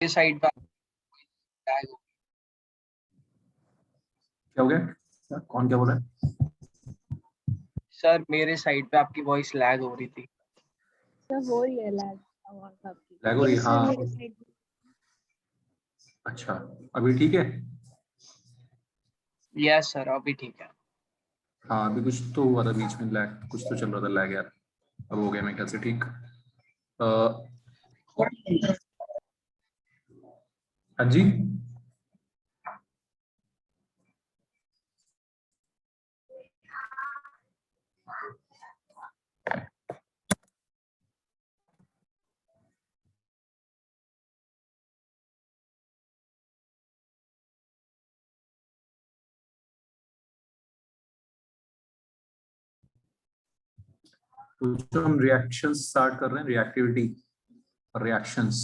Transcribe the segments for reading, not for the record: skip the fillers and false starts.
इस साइड पे टैग हो। क्या हो गया? कौन क्या बोल रहा है? सर मेरे साइड पे आपकी वॉइस लैग हो रही थी। सर हो रही है लैग आवाज आपकी। लैग हो रही है? सर हाँ मेरे साइड अच्छा, अभी ठीक है? यस सर अभी ठीक है। हाँ अभी कुछ तो हुआ था बीच में, लैग कुछ तो चल रहा था, लैग यार। अब हो गया मेरे ख्याल से ठीक। हाँ जी, तो हम रिएक्शन स्टार्ट कर रहे हैं, रिएक्टिविटी और रिएक्शंस।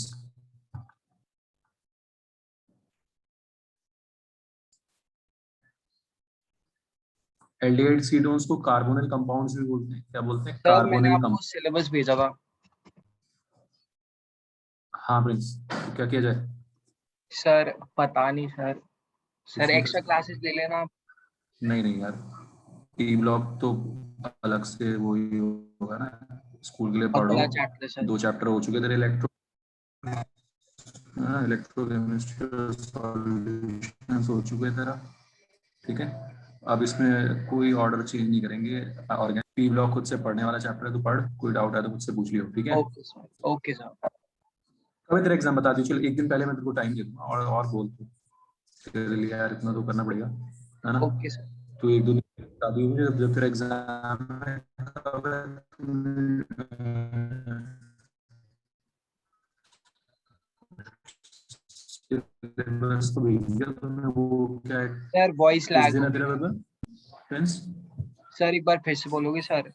एल्डिहाइड कीटोन्स को कार्बोनिल कंपाउंड्स भी बोलते हैं। क्या बोलते हैं? सर मैंने कार्बोनिल आपको सिलेबस भेजा था। हाँ प्रिंस, तो क्या किया जाए? सर पता नहीं सर। कुछ सर नहीं कर एक्स्ट्रा सकते? क्लासेस ले लेना आप। नहीं नहीं यार, टी ब्लॉक तो अलग से वो ही होगा ना, स्कूल के लिए और पढ़ो। बड़ा चैप्टर है सर। 2 चैप्टर हो चुके तेरे इलेक्ट्रो, इलेक्ट्रोकेमिस्ट्री सॉल्यूशंस हो चुके तेरा, ठीक है। अब इसमें कोई ऑर्डर चेंज नहीं करेंगे। ऑर्गेनिक पी ब्लॉक खुद से पढ़ने वाला चैप्टर है, तो पढ़, कोई डाउट है तो मुझसे पूछ लियो, ठीक है। Okay sir okay sir. कभी तेरा एग्जाम बता दी, चल एक दिन पहले मैं तेरे को टाइम दे दूंगा, और बोल तू, तेरे लिए यार इतना तो करना पड़ेगा, है ना। ओके सर तो 1-2 दिन बता दी मुझे, जब तेरा एग्जाम है तब सिलेबस तो भेज दिया तुमने, वो क्या है? सर वॉइस किस लैग दिन हो है रही तेरा थी। Paper friends? सर एक बार फिर से बोलोगे सर।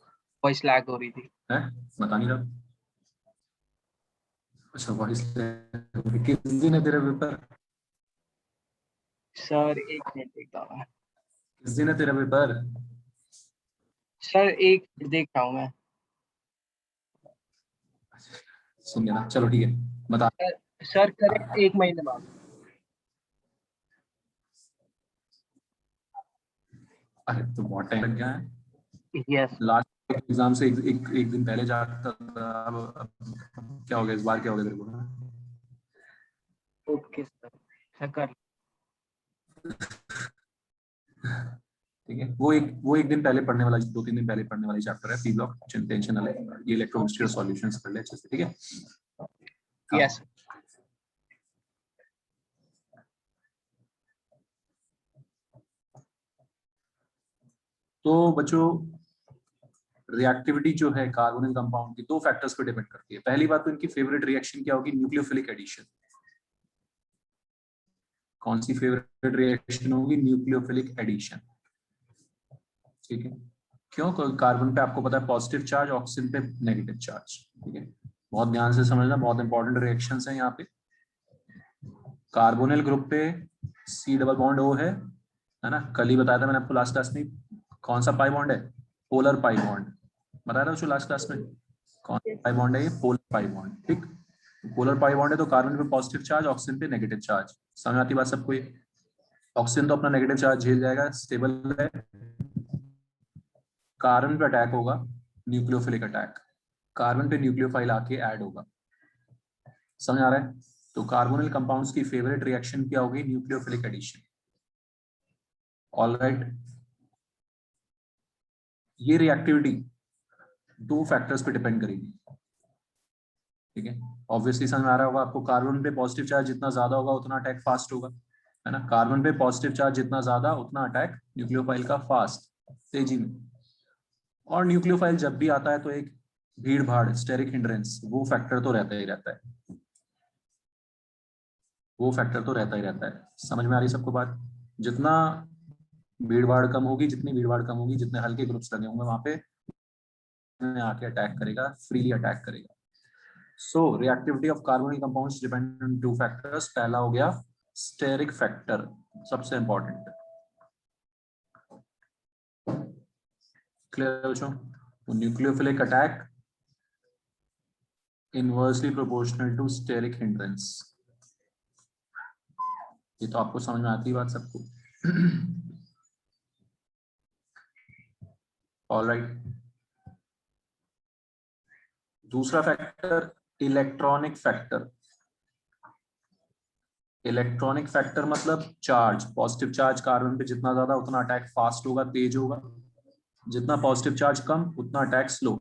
वॉइस लैग हो रही थी। है, बता नहीं रहा। अच्छा वॉइस, किस दिन है तेरा पेपर? सर एक मिनट देखता हूँ। किस दिन है तेरा पेपर? सर एक मिनट देख रहा हूँ मैं। सुन गया ना, चलो ठीक है, बता। सर करेक्ट 1 महीने बाद। अरे तो बहुत टाइम लग गया है। Yes sir. लास्ट एग्जाम से एक दिन पहले जाता था, अब क्या हो गया इस बार, क्या हो गया तेरे को? Okay sir. सर कर। ठीक है, वो एक दिन पहले पढ़ने वाला, 2-3 दिन पहले पढ़ने वाली चैप्टर है, पी ब्लॉक, टेंशन ना ले। ये इलेक्ट्रोकेमिस्ट्री ओके और सर। सॉल्यूशंस कर ले अच्छे से, ठीक है। यस हाँ, तो बच्चों रिएक्टिविटी जो है कार्बोनिल कंपाउंड की, 2 फैक्टर्स पे डिपेंड करती है। पहली बात तो इनकी फेवरेट रिएक्शन क्या होगी? Nucleophilic addition. कौन सी फेवरेट रिएक्शन होगी? न्यूक्लियोफिलिक एडिशन, ठीक है। क्यों? कार्बन पे आपको पता है पॉजिटिव चार्ज, ऑक्सीजन पे नेगेटिव चार्ज, ठीक है। बहुत ध्यान से समझना, बहुत इंपॉर्टेंट रिएक्शंस हैं यहाँ पे। कार्बोनिल ग्रुप पे C डबल बॉन्ड O है ना। कल ही बताया था मैंने आपको लास्ट क्लास में, कौन सा पाई बॉन्ड है? पोलर पाई बॉन्ड, बताया था लास्ट क्लास में। कौन सा पाई बॉन्ड है? ये पोलर पाई बॉन्ड, ठीक। पोलर पाई बॉन्ड है तो कार्बन पे पॉजिटिव चार्ज, ऑक्सीजन पे नेगेटिव चार्ज। समझ आती बात सबको? ऑक्सीजन तो अपना नेगेटिव चार्ज झेल जाएगा, स्टेबल है। कार्बन पे अटैक होगा, न्यूक्लियोफिलिक अटैक, कार्बन पे न्यूक्लियोफाइल आके ऐड होगा। समझ आ रहा है? तो कार्बोनिल कंपाउंड्स की फेवरेट रिएक्शन क्या होगी? Nucleophilic addition. ऑलराइट, ये रिएक्टिविटी 2 फैक्टर्स पे डिपेंड करेगी, ठीक है। ऑब्वियसली समझ में आ रहा होगा आपको, कार्बन पे पॉजिटिव चार्ज जितना ज्यादा होगा उतना अटैक फास्ट होगा, है ना। कार्बन पे पॉजिटिव चार्ज जितना ज्यादा उतना अटैक न्यूक्लियोफाइल का फास्ट, तेजी में। और न्यूक्लियोफाइल जब भी आता है तो एक भीड़ भाड़, स्टेरिक हिंड्रेंस, वो फैक्टर तो रहता ही रहता है, वो फैक्टर तो रहता ही रहता है। समझ में आ रही सबको बात? जितना भीड़ भाड़ कम होगी, जितनी भीड़ भाड़ कम होगी, जितने हल्के ग्रुप्स लगे होंगे वहां पे आके अटैक करेगा, फ्रीली अटैक करेगा। So reactivity of carbonyl compounds depend on 2 फैक्टर्स। पहला हो गया स्टेरिक फैक्टर, सबसे इंपॉर्टेंट। क्लियर बच्चों? तो nucleophilic attack inversely proportional to steric hindrance. ये तो आपको समझ में आती है बात सबको। ऑलराइट, दूसरा factor electronic factor. Electronic factor मतलब चार्ज, पॉजिटिव चार्ज कार्बन पे जितना ज्यादा उतना अटैक फास्ट होगा, तेज होगा, जितना पॉजिटिव चार्ज कम उतना attack slow.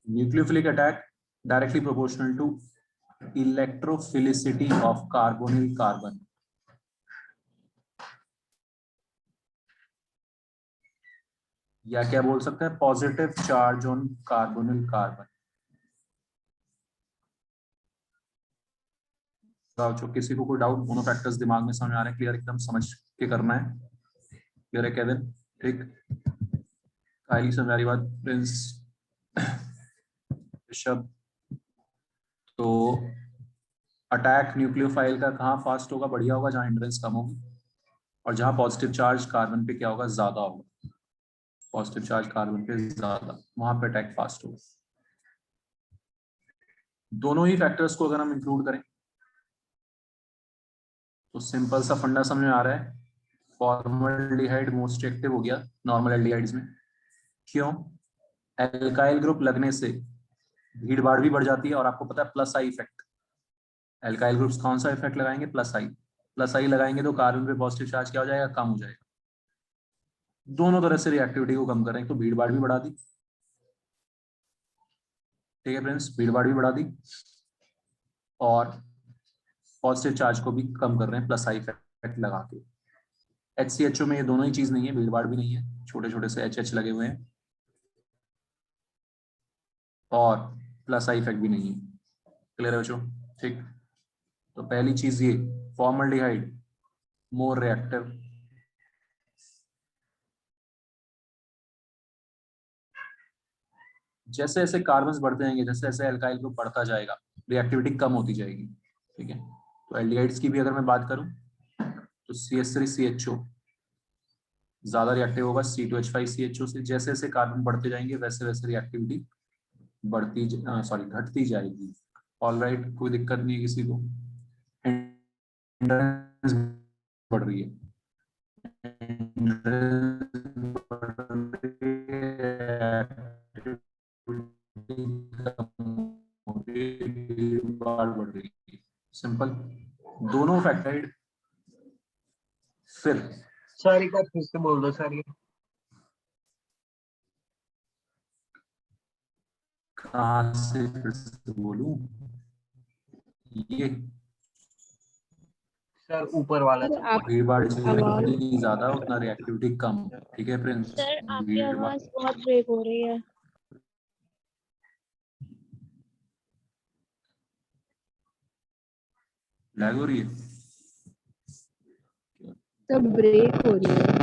Nucleophilic attack directly proportional to electrophilicity of carbonyl carbon. या क्या बोल सकते हैं, positive charge on carbonyl carbon. जो किसी को कोई डाउट, दोनों फैक्टर्स दिमाग में समझ आ रहे हैं, क्लियर एकदम समझ के करना है। क्लियर है केविन? ठीक, काइली समझ आ रही बात? प्रिंस, ऋषभ, तो अटैक न्यूक्लियोफाइल का कहाँ फास्ट होगा, बढ़िया होगा, जहां हिंड्रेंस कम होगी, और जहां पॉजिटिव चार्ज कार्बन पे क्या होगा, ज्यादा होगा। पॉजिटिव चार्ज कार्बन पे ज्यादा, वहां पे अटैक फास्ट होगा। दोनों ही फैक्टर्स को अगर हम इंक्लूड करें तो सिंपल सा फंडा समझ में आ रहा है। फॉर्मल्डिहाइड मोस्ट एक्टिव हो गया नॉर्मल एल्डिहाइड्स में। क्यों? एल्काइल ग्रुप लगने से भीड़ भाड़ भी बढ़ जाती है, और आपको पता है plus I effect. Alkyl groups कौन सा इफेक्ट लगाएंगे? प्लस आई। प्लस आई लगाएंगे तो कार्बन पे पॉजिटिव चार्ज क्या हो जाएगा, कम हो जाएगा। दोनों तरह से रिएक्टिविटी को कम करें, तो भीड़ भाड़ भी बढ़ा दी, ठीक है फ्रेंड्स, भीड़ भाड़ भी बढ़ा दी, और पॉजिटिव चार्ज को भी कम कर रहे हैं प्लस आई इफेक्ट लगा के। HCHO में ये दोनों ही चीज नहीं है, भीड़ भाड़ भी नहीं है, छोटे छोटे से HH लगे हुए हैं, और प्लस आई इफेक्ट भी नहीं है। क्लियर है बच्चों? ठीक, तो पहली चीज ये, फॉर्मल्डिहाइड मोर रिएक्टिव। जैसे जैसे कार्बन्स बढ़ते जाएंगे, जैसे जैसे एल्काइल ग्रुप बढ़ता जाएगा, रिएक्टिविटी कम होती जाएगी, ठीक है। तो एल्डिहाइड्स की भी अगर मैं बात करूं तो CH3CHO ज्यादा रिएक्टिव होगा C2H5CHO से। जैसे जैसे कार्बन बढ़ते जाएंगे वैसे वैसे रिएक्टिविटी घटती जाएगी। ऑलराइट, कोई दिक्कत नहीं है किसी को? Endurance बढ़ रही है, बढ़ रही है, सिंपल। दोनों फैक्टर्ड। फिर सर एक बार फिर से बोल दो सर ये। कहाँ से फिर से बोलूं? ये सर ऊपर वाला सर चीज। आप भीड़ भाड़ आवाज जितनी ज्यादा उतना रिएक्टिविटी कम, ठीक है फ्रेंड्स। सर आपकी भीड़ भाड़ आवाज बहुत ब्रेक हो रही है। लैग हो रही है। सब ब्रेक हो रही है।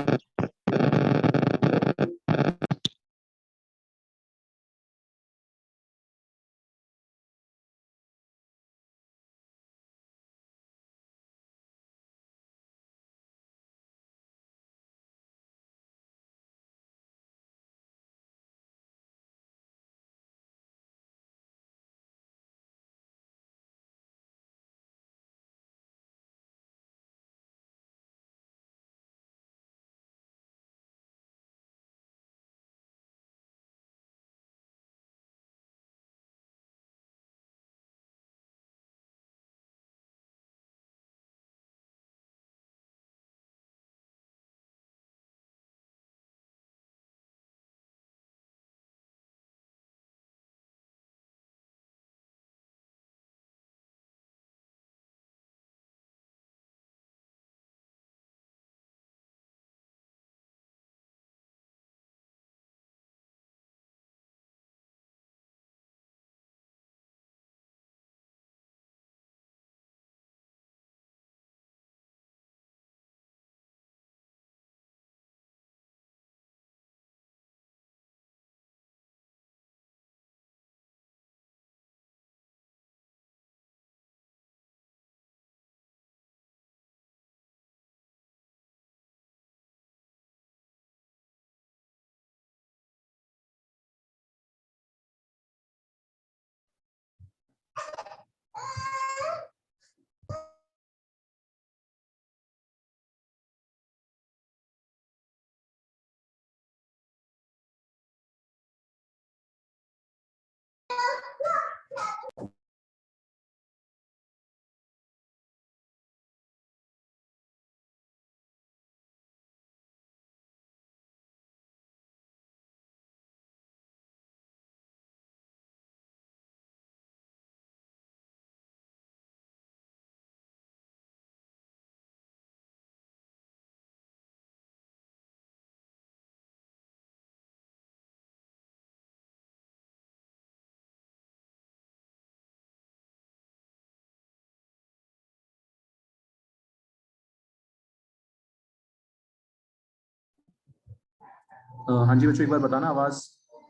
हाँ जी बच्चों, एक बार बताना, आवाज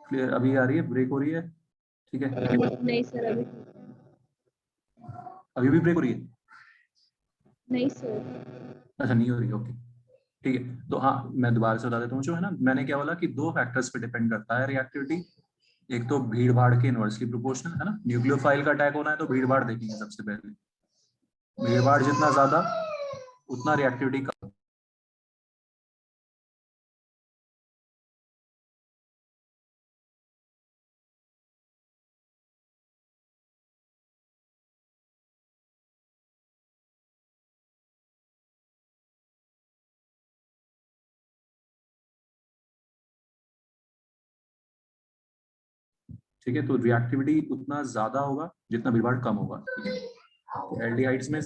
क्लियर अभी आ रही है, ब्रेक हो रही है? ठीक है, नहीं सर, अभी अभी भी ब्रेक हो रही है? नहीं सर। अच्छा, नहीं हो रही, ओके ठीक है। तो हाँ, मैं दोबारा से बता देता हूँ, जो है ना, मैंने क्या बोला कि दो फैक्टर्स पे डिपेंड करता है रिएक्टिविटी। एक तो भीड़ भाड़ के इनवर्सली प्रोपोर्शनल है ना, न्यूक्लियोफाइल का अटैक होना है तो भीड़ भाड़ देखेंगे सबसे पहले। भीड़ भाड़ जितना ज्यादा उतना रिएक्टिविटी कम। ठीक है, तो रिएक्टिविटी उतना ज्यादा होगा जितना भीड़ भाड़ कम होगा। ठीक है, तो एल्डिहाइड्स में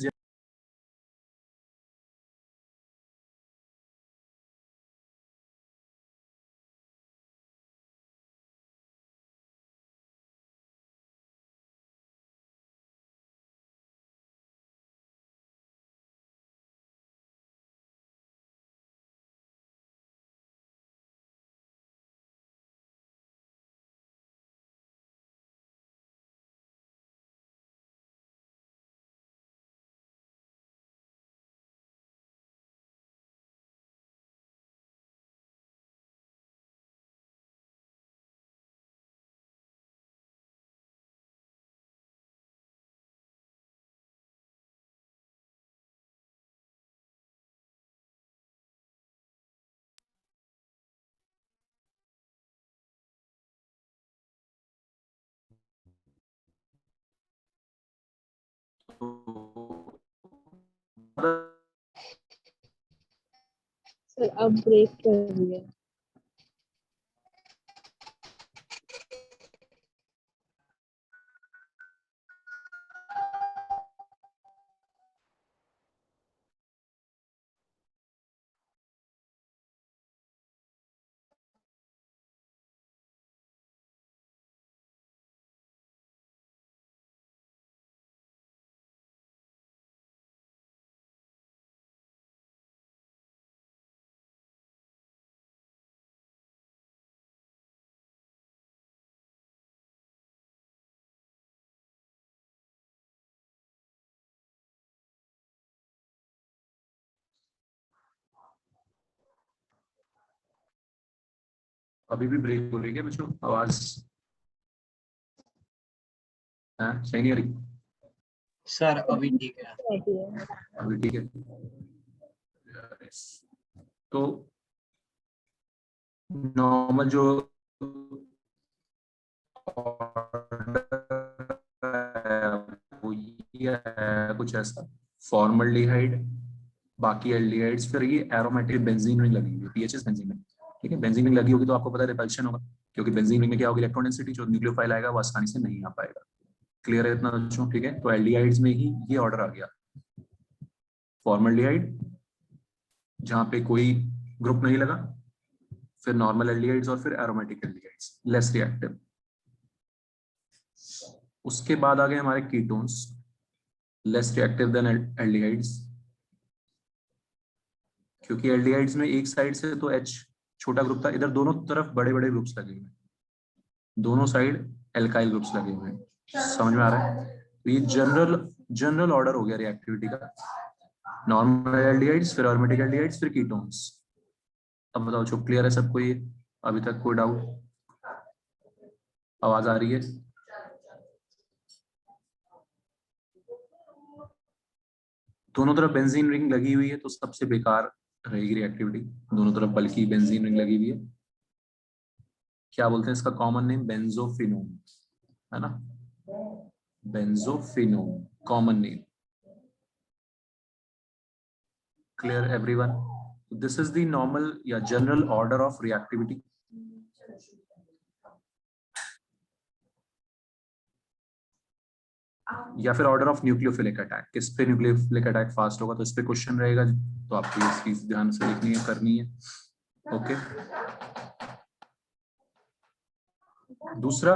सर अब ब्रेक कर दिया। अभी भी ब्रेक हो रही है बच्चों, आवाज सही नहीं आ रही? सर अभी ठीक है। आती है। अभी ठीक है। तो नॉर्मल जो वो ये है कुछ ऐसा, फॉर्मल्डिहाइड, बाकी एल्डिहाइड्स, फिर ये एरोमेटिक बेंजीन रिंग लगी हुई है, पीएचएस बेंजीन रिंग। ठीक है, बेंजीन रिंग लगी होगी तो आपको पता है रिपल्शन होगा, क्योंकि बेंजीन रिंग में क्या होगी, इलेक्ट्रॉन डेंसिटी, जो न्यूक्लियोफाइल आएगा वो आसानी से नहीं आ पाएगा। क्लियर है इतना बच्चों? ठीक है, तो एल्डिहाइड्स में ही ये ऑर्डर आ गया, फॉर्मल्डिहाइड जहाँ पे कोई ग्रुप नहीं लगा, फिर नॉर्मल एल्डिहाइड्स, और फिर एरोमेटिक एल्डिहाइड्स लेस रिएक्टिव। उसके बाद आ गए हमारे ketones, less reactive than aldehydes, क्योंकि एल्डिहाइड्स में एक साइड से तो H छोटा ग्रुप था, इधर दोनों तरफ बड़े बड़े ग्रुप्स लगे हुए हैं, दोनों साइड एल्काइल ग्रुप्स लगे हुए हैं। समझ में आ रहा है? तो ये जनरल जनरल ऑर्डर हो गया रिएक्टिविटी का, नॉर्मल एल्डिहाइड्स, फिर एरोमेटिक एल्डिहाइड्स, फिर कीटोन्स। अब बताओ जो क्लियर है सबको ये? अभी तक कोई डाउट? आवाज आ रही है? दोनों तरफ बेंजीन रिंग लगी हुई है तो सबसे बेकार रहेगी रिएक्टिविटी, दोनों तरफ बल्कि बेंजीन रिंग लगी हुई है। क्या बोलते हैं इसका कॉमन नेम? बेंजोफिनोन, है ना, benzophenone common name. Clear everyone? This is the normal या जनरल ऑर्डर ऑफ रिएक्टिविटी। या फिर ऑर्डर ऑफ न्यूक्लियोफिलिक अटैक, किस पे न्यूक्लियोफिलिक अटैक फास्ट होगा, तो इस पे क्वेश्चन रहेगा, तो आपको ये चीज ध्यान से लिखनी है, करनी है। ओके, दूसरा,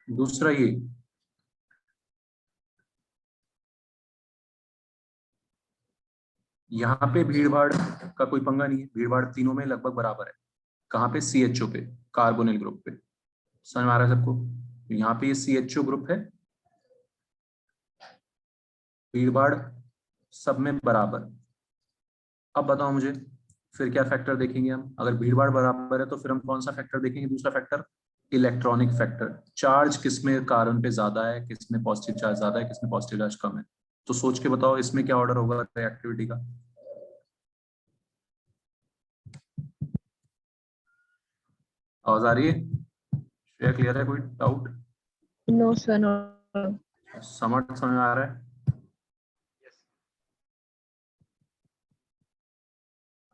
दूसरा ये यहाँ पे भीड़ भाड़ का कोई पंगा नहीं है, भीड़ भाड़ तीनों में लगभग बराबर है। कहाँ पे? CHO पे, कार्बोनिल ग्रुप पे। समझ में आ रहा है सबको? यहाँ पे ये CHO ग्रुप है, भीड़ भाड़ सब में बराबर। अब बताओ मुझे फिर क्या फैक्टर देखेंगे हम? अगर भीड़ भाड़ बराबर है तो फिर हम कौन सा फैक्टर देखेंगे? दूसरा फैक्टर, इलेक्ट्रॉनिक फैक्टर। चार्ज किसमें कार्बन पे ज्यादा है, किसमें पॉजिटिव चार्ज ज्यादा है, किसमें पॉजिटिव चार्ज कम है। तो सोच के बताओ इसमें क्या ऑर्डर होगा रिएक्टिविटी का? आवाज आ रही है? श्रेया क्लियर है? कोई डाउट? No sir, no. समझ में आ रहा है?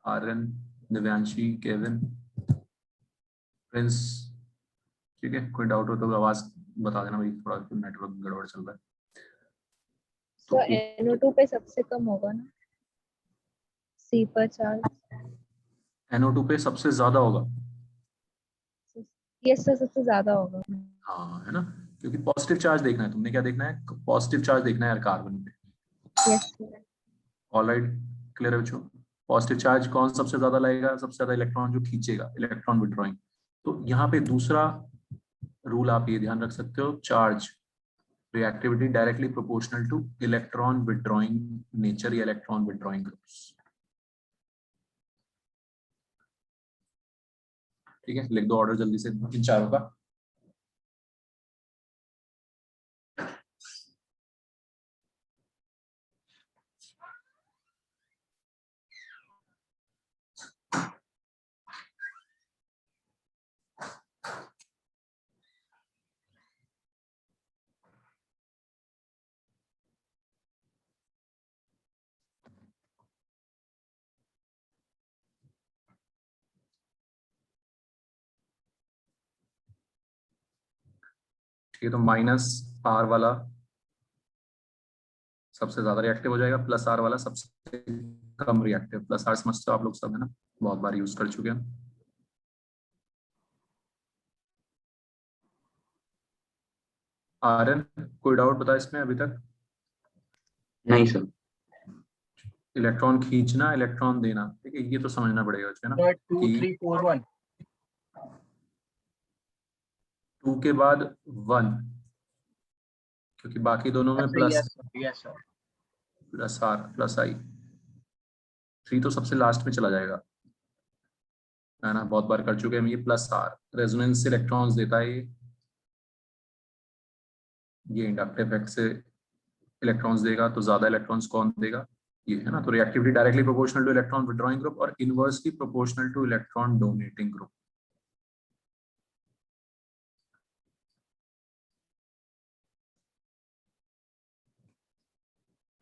आर्यन, दिव्यांशी, केविन, प्रिंस, ठीक है। कोई डाउट हो तो आवाज बता देना भाई, थोड़ा नेटवर्क गड़बड़ चल रहा है। तो NO2 पे सबसे कम होगा ना, C पर चार्ज? NO2 पे सबसे ज्यादा होगा। यस सर, सबसे ज्यादा होगा। हाँ, है ना, क्योंकि पॉजिटिव चार्ज देखना है। तुमने क्या देखना है? पॉजिटिव चार्ज देखना है यार कार्बन पे। Yes sir. ऑलराइट, क्लियर है बच्चों? पॉजिटिव चार्ज कौन सबसे ज्यादा लाएगा? सबसे ज्यादा इलेक्ट्रॉन जो खींचेगा, इलेक्ट्रॉन विड्रॉइंग। तो यहाँ पे दूसरा रूल आप ये ध्यान रख सकते हो, charge reactivity directly proportional to electron withdrawing nature या electron withdrawing groups। ठीक है, लिख दो ऑर्डर जल्दी से इन चारों का। ठीक है, तो -R वाला सबसे ज्यादा रिएक्टिव हो जाएगा, +R वाला सबसे कम रिएक्टिव। +R समझते हो आप लोग सब, है ना? बहुत बार यूज कर चुके हैं। आर्यन, कोई डाउट बता इसमें अभी तक? नहीं सर। इलेक्ट्रॉन खींचना, इलेक्ट्रॉन देना, ठीक है, ये तो समझना पड़ेगा, है ना? 2 3 4 1। 2 के बाद 1, क्योंकि बाकी दोनों में अच्छा, plus yes sir, yes sir. +R +I। 3 तो सबसे लास्ट में चला जाएगा, है ना? बहुत बार कर चुके हैं हम ये। +R रेजोनेंस इलेक्ट्रॉन्स देता है ये इंडक्टिव इफेक्ट से इलेक्ट्रॉन्स देगा। तो ज्यादा इलेक्ट्रॉन्स कौन देगा? ये, है ना? तो reactivity directly proportional to electron withdrawing group और inversely proportional to electron donating group.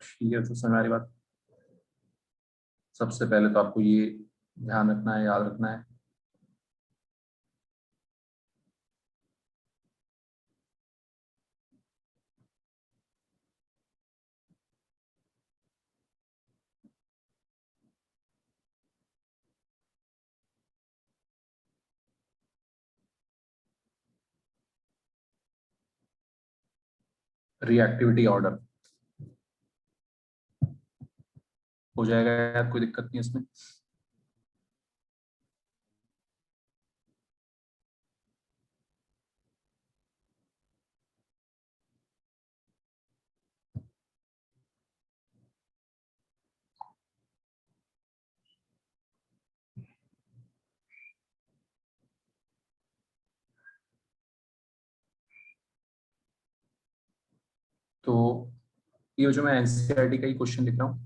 ठीक है, तो समझ आ रही बात? सबसे पहले तो आपको ये ध्यान रखना है, याद रखना है, रिएक्टिविटी ऑर्डर हो जाएगा यार, कोई दिक्कत नहीं इसमें। तो ये जो मैं एनसीईआरटी का ही क्वेश्चन लिख रहा हूँ,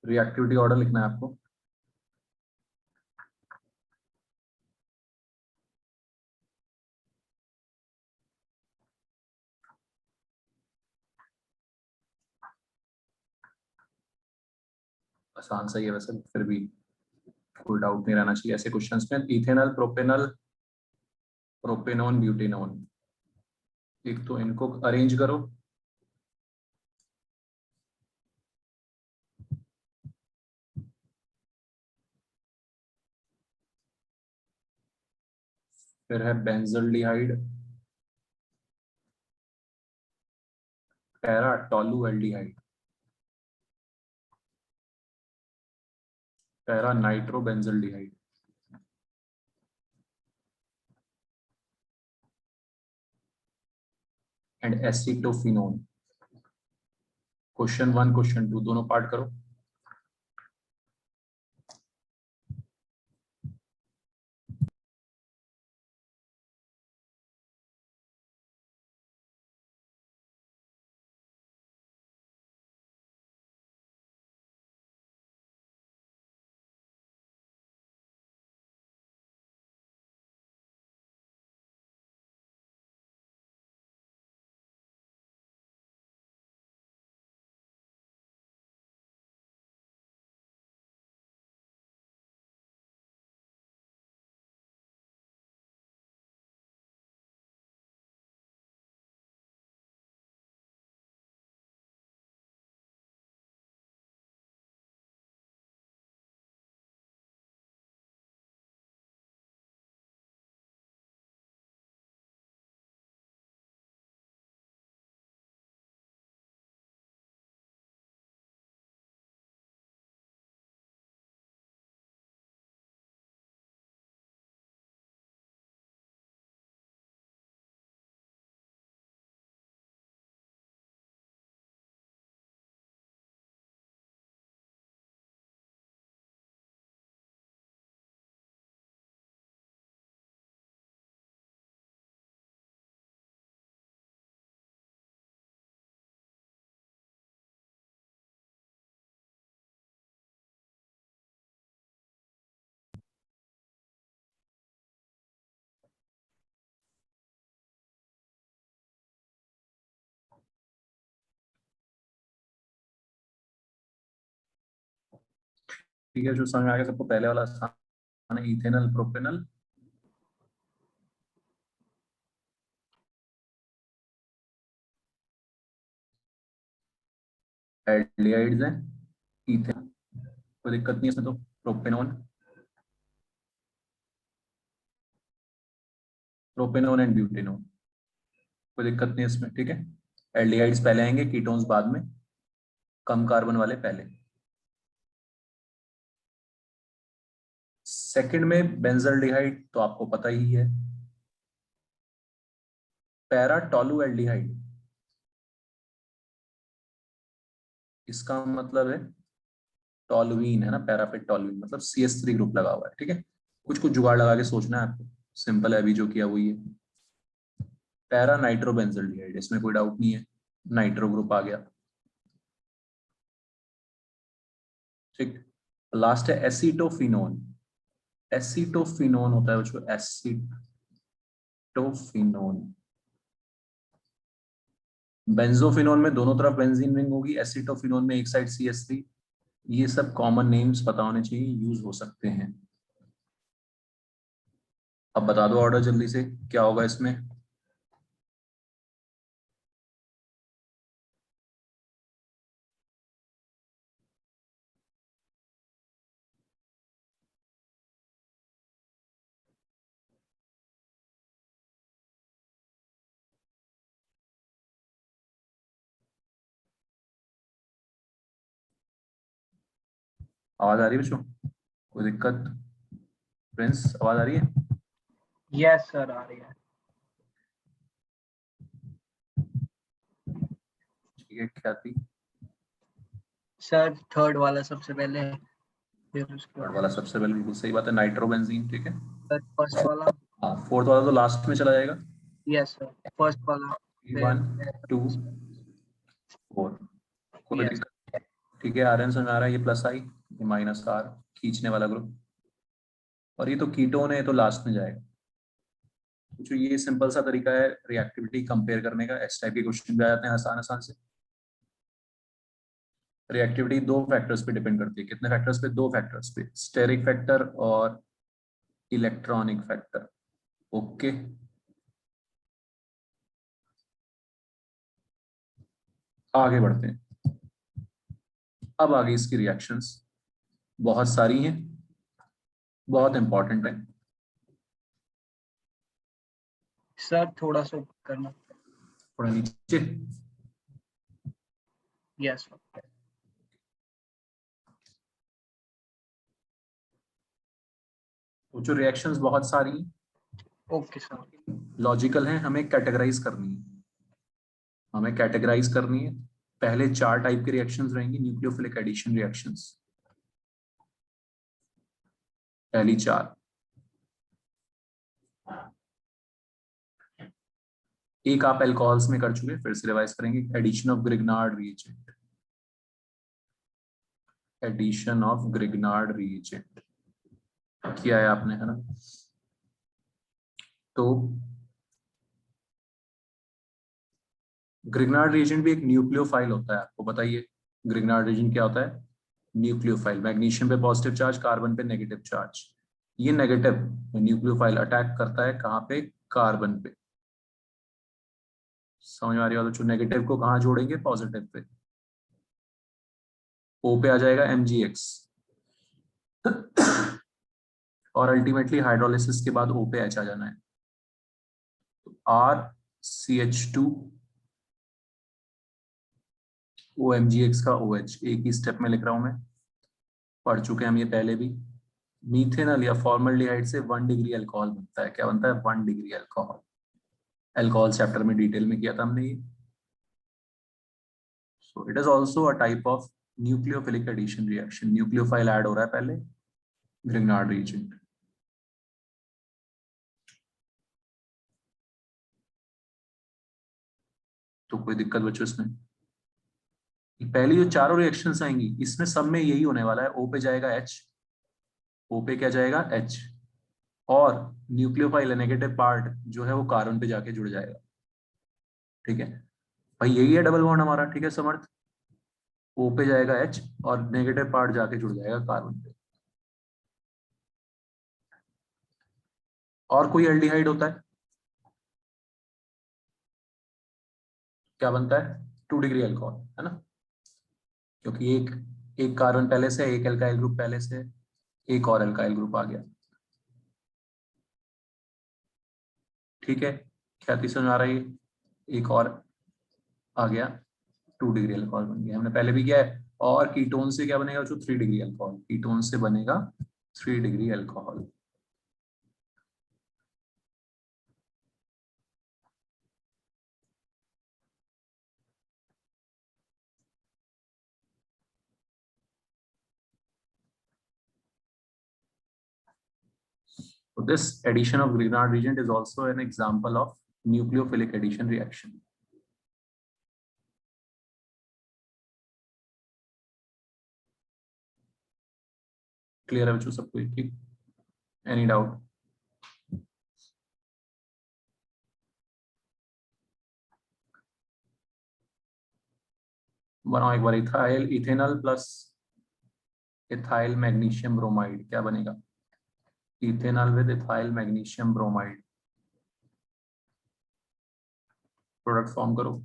रिएक्टिविटी ऑर्डर लिखना है आपको। आसान सा ही है वैसे, फिर भी कोई डाउट नहीं रहना चाहिए ऐसे क्वेश्चंस में। इथेनॉल, प्रोपेनॉल, प्रोपेनॉन, ब्यूटेनॉन, एक तो इनको अरेंज करो। फिर है benzaldehyde, para tolualdehyde. Para nitrobenzaldehyde, and acetophenone. Question 1 question 2 दोनों पार्ट करो। ठीक है, जो समझ में आ गया सबको, पहले वाला आसान है, इथेनल प्रोपेनल, एल्डिहाइड्स हैं, इथेन, कोई दिक्कत नहीं इसमें तो, प्रोपेनोन, प्रोपेनोन एंड ब्यूटेनोन, कोई दिक्कत नहीं इसमें, ठीक है। एल्डिहाइड्स पहले आएंगे, कीटोन्स बाद में, कम कार्बन वाले पहले। सेकंड में बेंजल्डिहाइड तो आपको पता ही है, पैरा टोलुएल्डिहाइड, इसका मतलब है टोलुइन, है ना, पैरा पे टोलुइन मतलब CH3 ग्रुप लगा हुआ है, ठीक है। कुछ कुछ जुगाड़ लगा के सोचना है आपको, सिंपल है, अभी जो किया वही है। पैरा नाइट्रोबेंजल्डिहाइड, इसमें कोई डाउट नहीं है, नाइट्रो ग्रुप आ गया, ठीक। लास्ट है एसिटोफिनोन, एसिटोफिनोन होता है बच्चों, एसिटोफिनोन। बेंजोफिनोन में दोनों तरफ बेंजीन रिंग होगी, एसिटोफिनोन में एक साइड CH3। ये सब कॉमन नेम्स पता होने चाहिए, यूज हो सकते हैं। अब बता दो ऑर्डर जल्दी से क्या होगा इसमें। आवाज आ रही है बच्चों, कोई दिक्कत? प्रिंस आवाज आ रही है? यस सर आ रही है। ठीक है, क्या थी? सर थर्ड वाला सबसे पहले, फिर उसके थर्ड बाद वाला सबसे पहले, बिल्कुल सही बात है, नाइट्रोबेंजीन, ठीक है। सर फर्स्ट वाला। हाँ, फोर्थ वाला तो लास्ट में चला जाएगा। यस सर, फर्स्ट वाला, फिर 1 2 4, कोई यस। दिक्कत? ठीक है, आर्यन समझ आ रहा है, ये प्लस आई, ये माइनस आर, खींचने वाला ग्रुप, और ये तो कीटोन है, तो लास्ट में जाएगा। जो ये सिंपल सा तरीका है रिएक्टिविटी कंपेयर करने का, इस टाइप के क्वेश्चन भी आ जाते हैं आसान आसान से। रिएक्टिविटी दो फैक्टर्स पे डिपेंड करती है, कितने फैक्टर्स पे? दो फैक्टर्स पे, स्टेरिक फैक्टर और इलेक्ट्रॉनिक फैक्टर। ओके, आगे बढ़ते हैं। अब आगे इसकी रिएक्शंस बहुत सारी हैं, बहुत इंपॉर्टेंट है। सर थोड़ा सा करना। थोड़ा नीचे, यस सर। वो जो रिएक्शंस बहुत सारी ओके सर। लॉजिकल हैं, हमें कैटेगराइज करनी है। हमें कैटेगराइज करनी है। पहले 4 टाइप के रिएक्शंस रहेंगी न्यूक्लियोफिलिक एडिशन रिएक्शंस। पहली 4, एक आप अल्कोहल्स में कर चुके, फिर से रिवाइज करेंगे। Addition of Grignard reagent, addition of Grignard reagent किया है आपने, है ना। तो ग्रिग्नार्ड रिएजेंट भी एक न्यूक्लियोफाइल होता है, आपको बताइए ग्रिग्नार्ड रिएजेंट क्या होता है? न्यूक्लियोफाइल। मैग्नीशियम पे पॉजिटिव चार्ज, कार्बन पे नेगेटिव चार्ज। ये नेगेटिव न्यूक्लियोफाइल अटैक करता है कहाँ पे? कार्बन पे। समझ में आ रही है? तो नेगेटिव को कहाँ जोड़ेंगे? Positive pay. ओ पे आ जाएगा MgX और अल्टीमेटली हाइड्रोलिसिस के बाद O पे H आ जाना है। तो RCH2 OMgX का OH, एक ही स्टेप में लिख रहा हूं मैं, पढ़ चुके हैं हम ये पहले भी। मीथेनॉल या फॉर्मल्डिहाइड से 1 डिग्री अल्कोहल बनता है। क्या बनता है? 1 डिग्री अल्कोहल। अल्कोहल चैप्टर में डिटेल में किया था हमने ये। So it is also a type of nucleophilic addition reaction. Nucleophile add हो रहा है पहले, ग्रिग्नार्ड रिएजेंट। तो कोई दिक्कत बच्चों इसमें? पहली जो चारों रिएक्शंस आएंगी इसमें सब में यही होने वाला है। O पे जाएगा H, O पे क्या जाएगा? H, और न्यूक्लियोफाइल नेगेटिव पार्ट जो है वो कार्बन पे जाके जुड़ जाएगा। ठीक है भाई, यही है डबल बॉन्ड हमारा। ठीक है समर्थ, O पे जाएगा H और नेगेटिव पार्ट जाके जुड़ जाएगा कार्बन पे। और कोई एल्डिहाइड होता है? क्या बनता है? 2 डिग्री अल्कोहल, है ना। क्योंकि एक एक कार्बन पहले से, एक एल्काइल ग्रुप पहले से, एक और एल्काइल ग्रुप आ गया। ठीक है, क्या समझ में आ रही है? एक और आ गया, 2 डिग्री अल्कोहल बन गया। हमने पहले भी किया है। और कीटोन से क्या बनेगा? जो 3 डिग्री अल्कोहल, कीटोन से बनेगा 3 degree alcohol. So this addition of Grignard reagent is also an example of nucleophilic addition reaction. Clear है बच्चों सबको? ठीक, एनी डाउट? बनाओ एक बार। Ethyl ethanol plus ethyl magnesium bromide क्या बनेगा? Ethanol with ethyl magnesium bromide. Product form करो।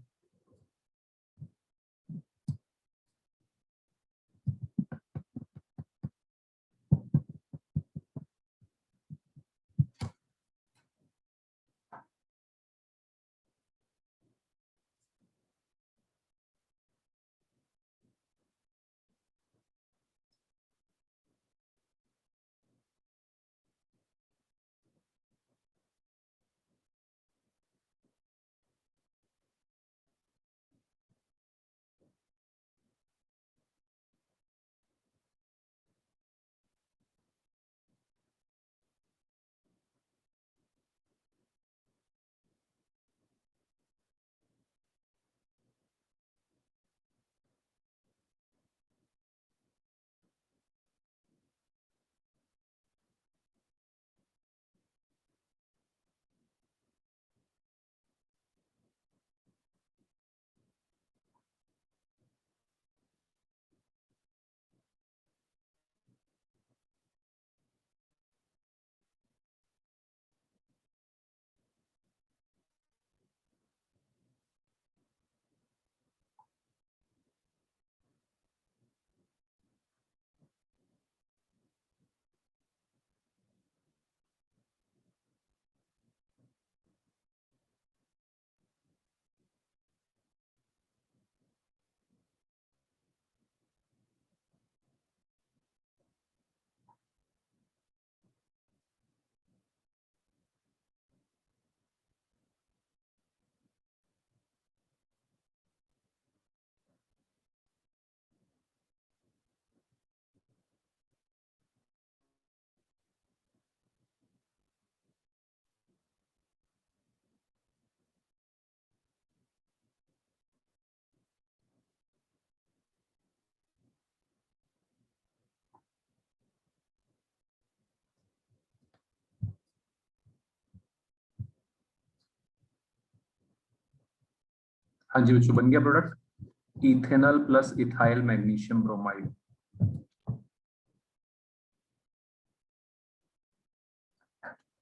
हाँ जी बच्चों, बन गया product ethanol plus ethyl magnesium bromide.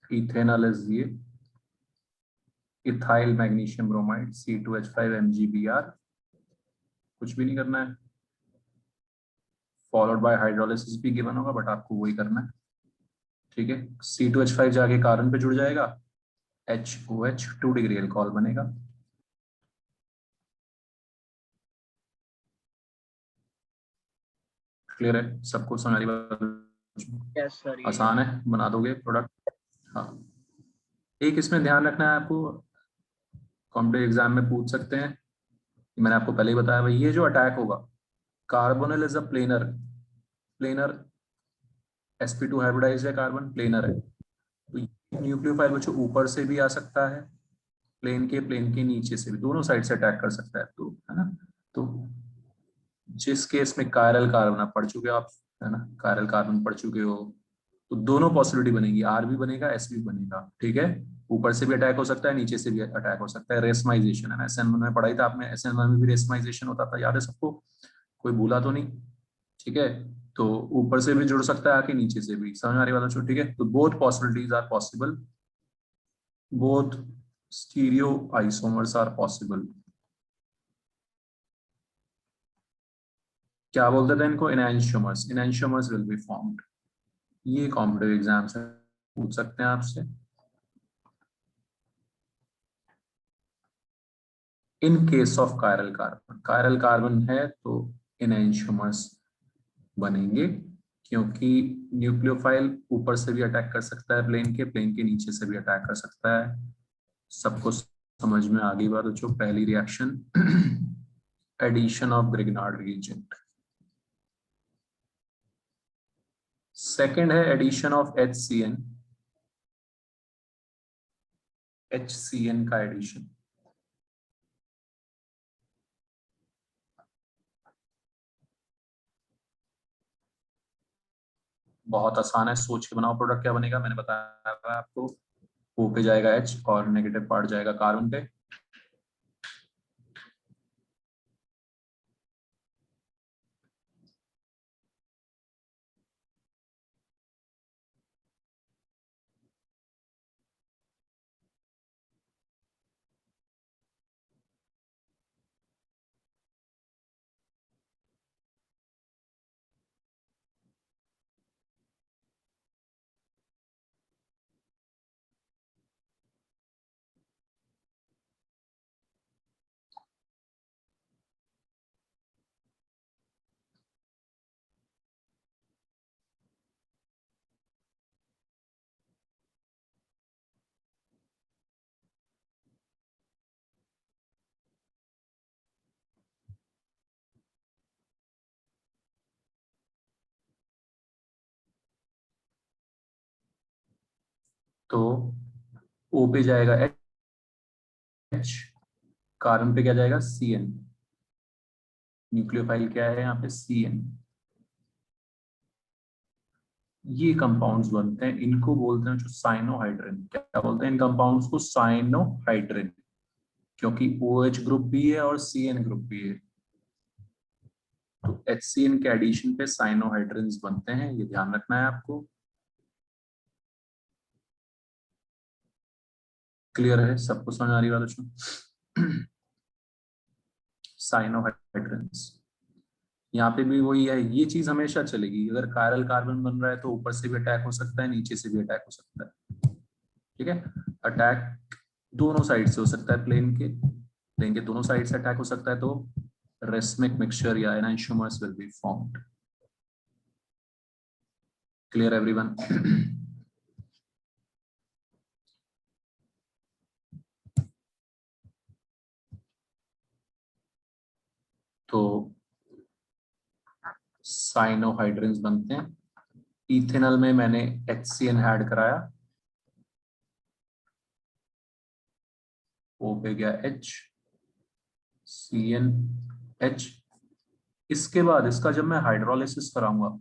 Ethanol is ये, ethyl magnesium bromide C2H5 MgBr, कुछ भी नहीं करना है, फॉलोड बाय हाइड्रोलिसिस भी गिवन होगा बट आपको वही करना है। ठीक है, C2H5 जाके कार्बन पे जुड़ जाएगा, HOH 2 डिग्री अल्कोहल बनेगा। क्लियर है सबको, समझ आ रही बात? Yes sir. आसान है, बना दोगे प्रोडक्ट। हाँ, एक इसमें ध्यान रखना है आपको, कॉम्पिटिटिव एग्जाम में पूछ सकते हैं, मैंने आपको पहले ही बताया भाई, ये जो अटैक होगा, carbonyl is a planar, planar sp2 hybridized है, कार्बन प्लेनर है, तो न्यूक्लियोफाइल बच्चों ऊपर से भी आ सकता है, प्लेन के नीचे से भी, दोनों साइड से अटैक कर सकता है, तो है ना। तो जिस केस में कायरल कार्बन आप पढ़ चुके हो आप, है ना, कायरल कार्बन पढ़ चुके हो, तो दोनों पॉसिबिलिटी बनेगी, आर भी बनेगा एस भी बनेगा। ठीक है, ऊपर से भी अटैक हो सकता है, नीचे से भी अटैक हो सकता है, रेसमाइजेशन है ना, SN1 में पढ़ाई था आपने, SN1 में भी रेसमाइजेशन होता था, याद है सबको, कोई भूला तो नहीं? ठीक है, तो ऊपर से भी जुड़ सकता है आके, नीचे से भी, समझ आ रही बात? ठीक है, तो both possibilities are possible, both stereoisomers are possible। क्या बोलते थे इनको? enantiomers, enantiomers will be formed। ये कॉम्पिटिटिव एग्जाम से पूछ सकते हैं आपसे। In case of chiral carbon, chiral carbon है तो enantiomers बनेंगे, क्योंकि न्यूक्लियोफाइल ऊपर से भी अटैक कर सकता है, प्लेन के नीचे से भी अटैक कर सकता है। सबको समझ में आ गई बात बच्चों? पहली reaction addition of Grignard reagent. Second है एडिशन ऑफ HCN का एडिशन। बहुत आसान है, सोच के बनाओ प्रोडक्ट क्या बनेगा, मैंने बताया था आपको, O पे जाएगा H और नेगेटिव पार्ट जाएगा कार्बन पे। तो O पे जाएगा H, कार्बन पे क्या जाएगा CN, न्यूक्लियोफाइल क्या है यहाँ पे CN। ये कंपाउंड्स बनते हैं, इनको बोलते हैं जो साइनोहाइड्रिन। क्या बोलते हैं इन कंपाउंड्स को? साइनोहाइड्रिन, क्योंकि OH ग्रुप भी है और CN ग्रुप भी है, तो HCN के एडिशन पे साइनोहाइड्रिन्स बनते हैं, ये ध्यान रखना है आपको। क्लियर है सबको, समझ आ रही बात बच्चों? साइनोहाइड्रिन्स, यहाँ पे भी वही है, ये चीज हमेशा चलेगी, अगर कायरल कार्बन बन रहा है तो ऊपर से भी अटैक हो सकता है, नीचे से भी अटैक हो सकता है। ठीक है, अटैक दोनों साइड से हो सकता है, प्लेन के दोनों साइड से अटैक हो सकता है, तो रेसमिक मिक्सचर या enantiomers will be formed. Clear everyone? तो साइनोहाइड्रिन्स बनते हैं, इथेनॉल में मैंने HCN ऐड कराया, O पे गया H, CnH। इसके बाद इसका जब मैं हाइड्रोलिसिस कराऊंगा,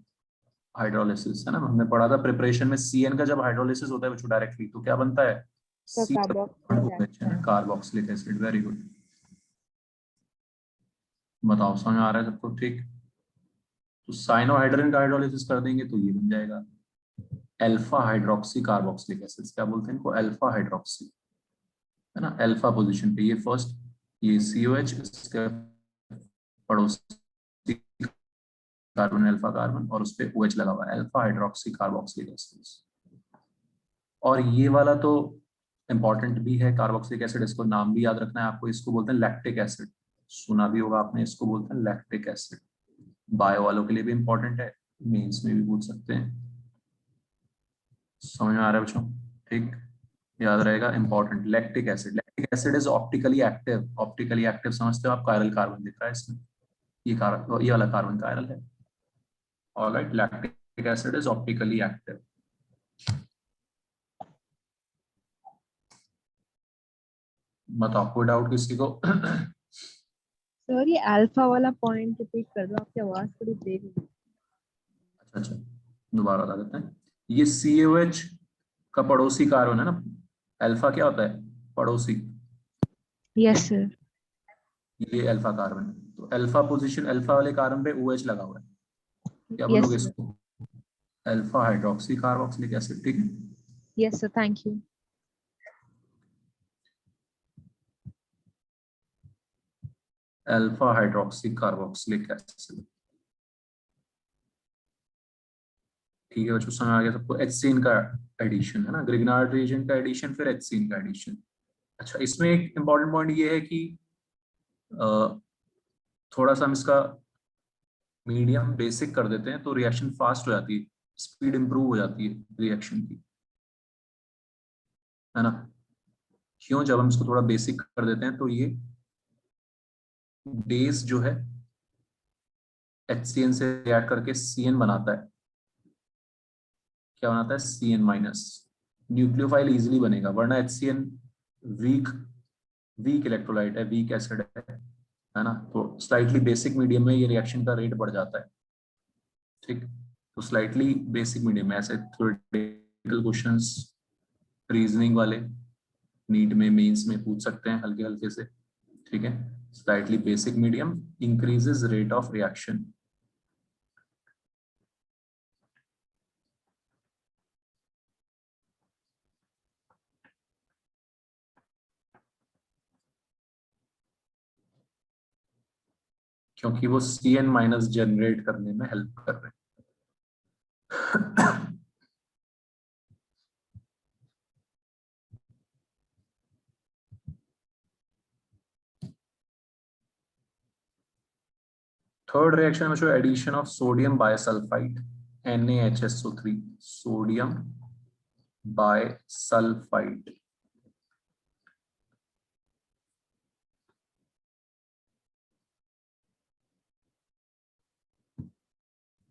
हाइड्रोलिसिस है ना, हमने पढ़ा था प्रिपरेशन में, CN का जब हाइड्रोलिसिस होता है बच्चों डायरेक्टली, तो क्या बनता है? तो carboxylic carboxylic acid. Very good. बताओ समझ में आ रहा है सबको? ठीक, तो साइनोहाइड्रिन का हाइड्रोलिसिस कर देंगे तो ये बन जाएगा अल्फा हाइड्रोक्सी कार्बोक्सिलिक एसिड। क्या बोलते हैं इनको? अल्फा हाइड्रोक्सी, है ना, अल्फा पोजीशन पे। ये फर्स्ट, ये COH, इसके पड़ोसी कार्बन अल्फा कार्बन, और उस पे OH लगा हुआ है, अल्फा हाइड्रोक्सी कार्बोक्सिलिक एसिड। और ये वाला तो इंपॉर्टेंट भी है, कार्बोक्सिलिक एसिड, इसको नाम भी याद रखना है आपको। इसको बोलते हैं लैक्टिक एसिड, सुना भी होगा आपने, इसको बोलते हैं लैक्टिक एसिड। बायो वालों के लिए भी इंपॉर्टेंट है, मेंस में भी पूछ सकते हैं। समझ में आ रहा है बच्चों? ठीक, याद रहेगा, important, lactic acid. Lactic acid is optically active. Optically active समझते हो आप? कायरल कार्बन दिख रहा है इसमें, ये वाला कार्बन कायरल है। Alright, lactic acid is optically active. बताओ कोई डाउट किसी को? सर ये अल्फा वाला पॉइंट रिपीट कर दो, आपकी आवाज थोड़ी ब्रेक हो गई। अच्छा, दोबारा बता देते हैं। ये COH का पड़ोसी कार्बन है ना, अल्फा क्या होता है? पड़ोसी। Yes sir. ये अल्फा कार्बन है, तो अल्फा पोजीशन, अल्फा वाले कार्बन पे OH लगा हुआ है। क्या यस बोलोगे सर। इसको? Alpha hydroxy carboxylic acid. ठीक है, yes sir, thank you. Alpha hydroxy carboxylic acid. ठीक है बच्चों, समझ आ गया सबको? HCN का एडिशन है ना, ग्रिग्नार्ड रिएजेंट का एडिशन, फिर HCN का एडिशन। अच्छा, इसमें एक इंपॉर्टेंट पॉइंट ये है कि अ, थोड़ा सा हम इसका मीडियम बेसिक कर देते हैं तो रिएक्शन फास्ट हो जाती है, स्पीड इंप्रूव हो जाती है रिएक्शन की, है ना? क्यों? जब हम इसको थोड़ा बेसिक कर देते हैं तो ये बेस जो है HCN से रिएक्ट करके CN बनाता है। क्या बनाता है? CN-। न्यूक्लियोफाइल इजीली बनेगा, वरना HCN वीक वीक इलेक्ट्रोलाइट है, वीक एसिड है ना, तो स्लाइटली बेसिक मीडियम में ये रिएक्शन का रेट बढ़ जाता है। ठीक, तो स्लाइटली बेसिक मीडियम में ऐसे थ्योरेटिकल क्वेश्चंस, रीजनिंग वाले नीट में, मेंस में पूछ सकते हैं हल्के हल्के से। ठीक है, slightly basic medium increases rate of reaction. क्योंकि वो CN- जनरेट करने में हेल्प कर रहे हैं। थर्ड रिएक्शन में जो addition of sodium bisulphite, NaHSO3, sodium bisulphite.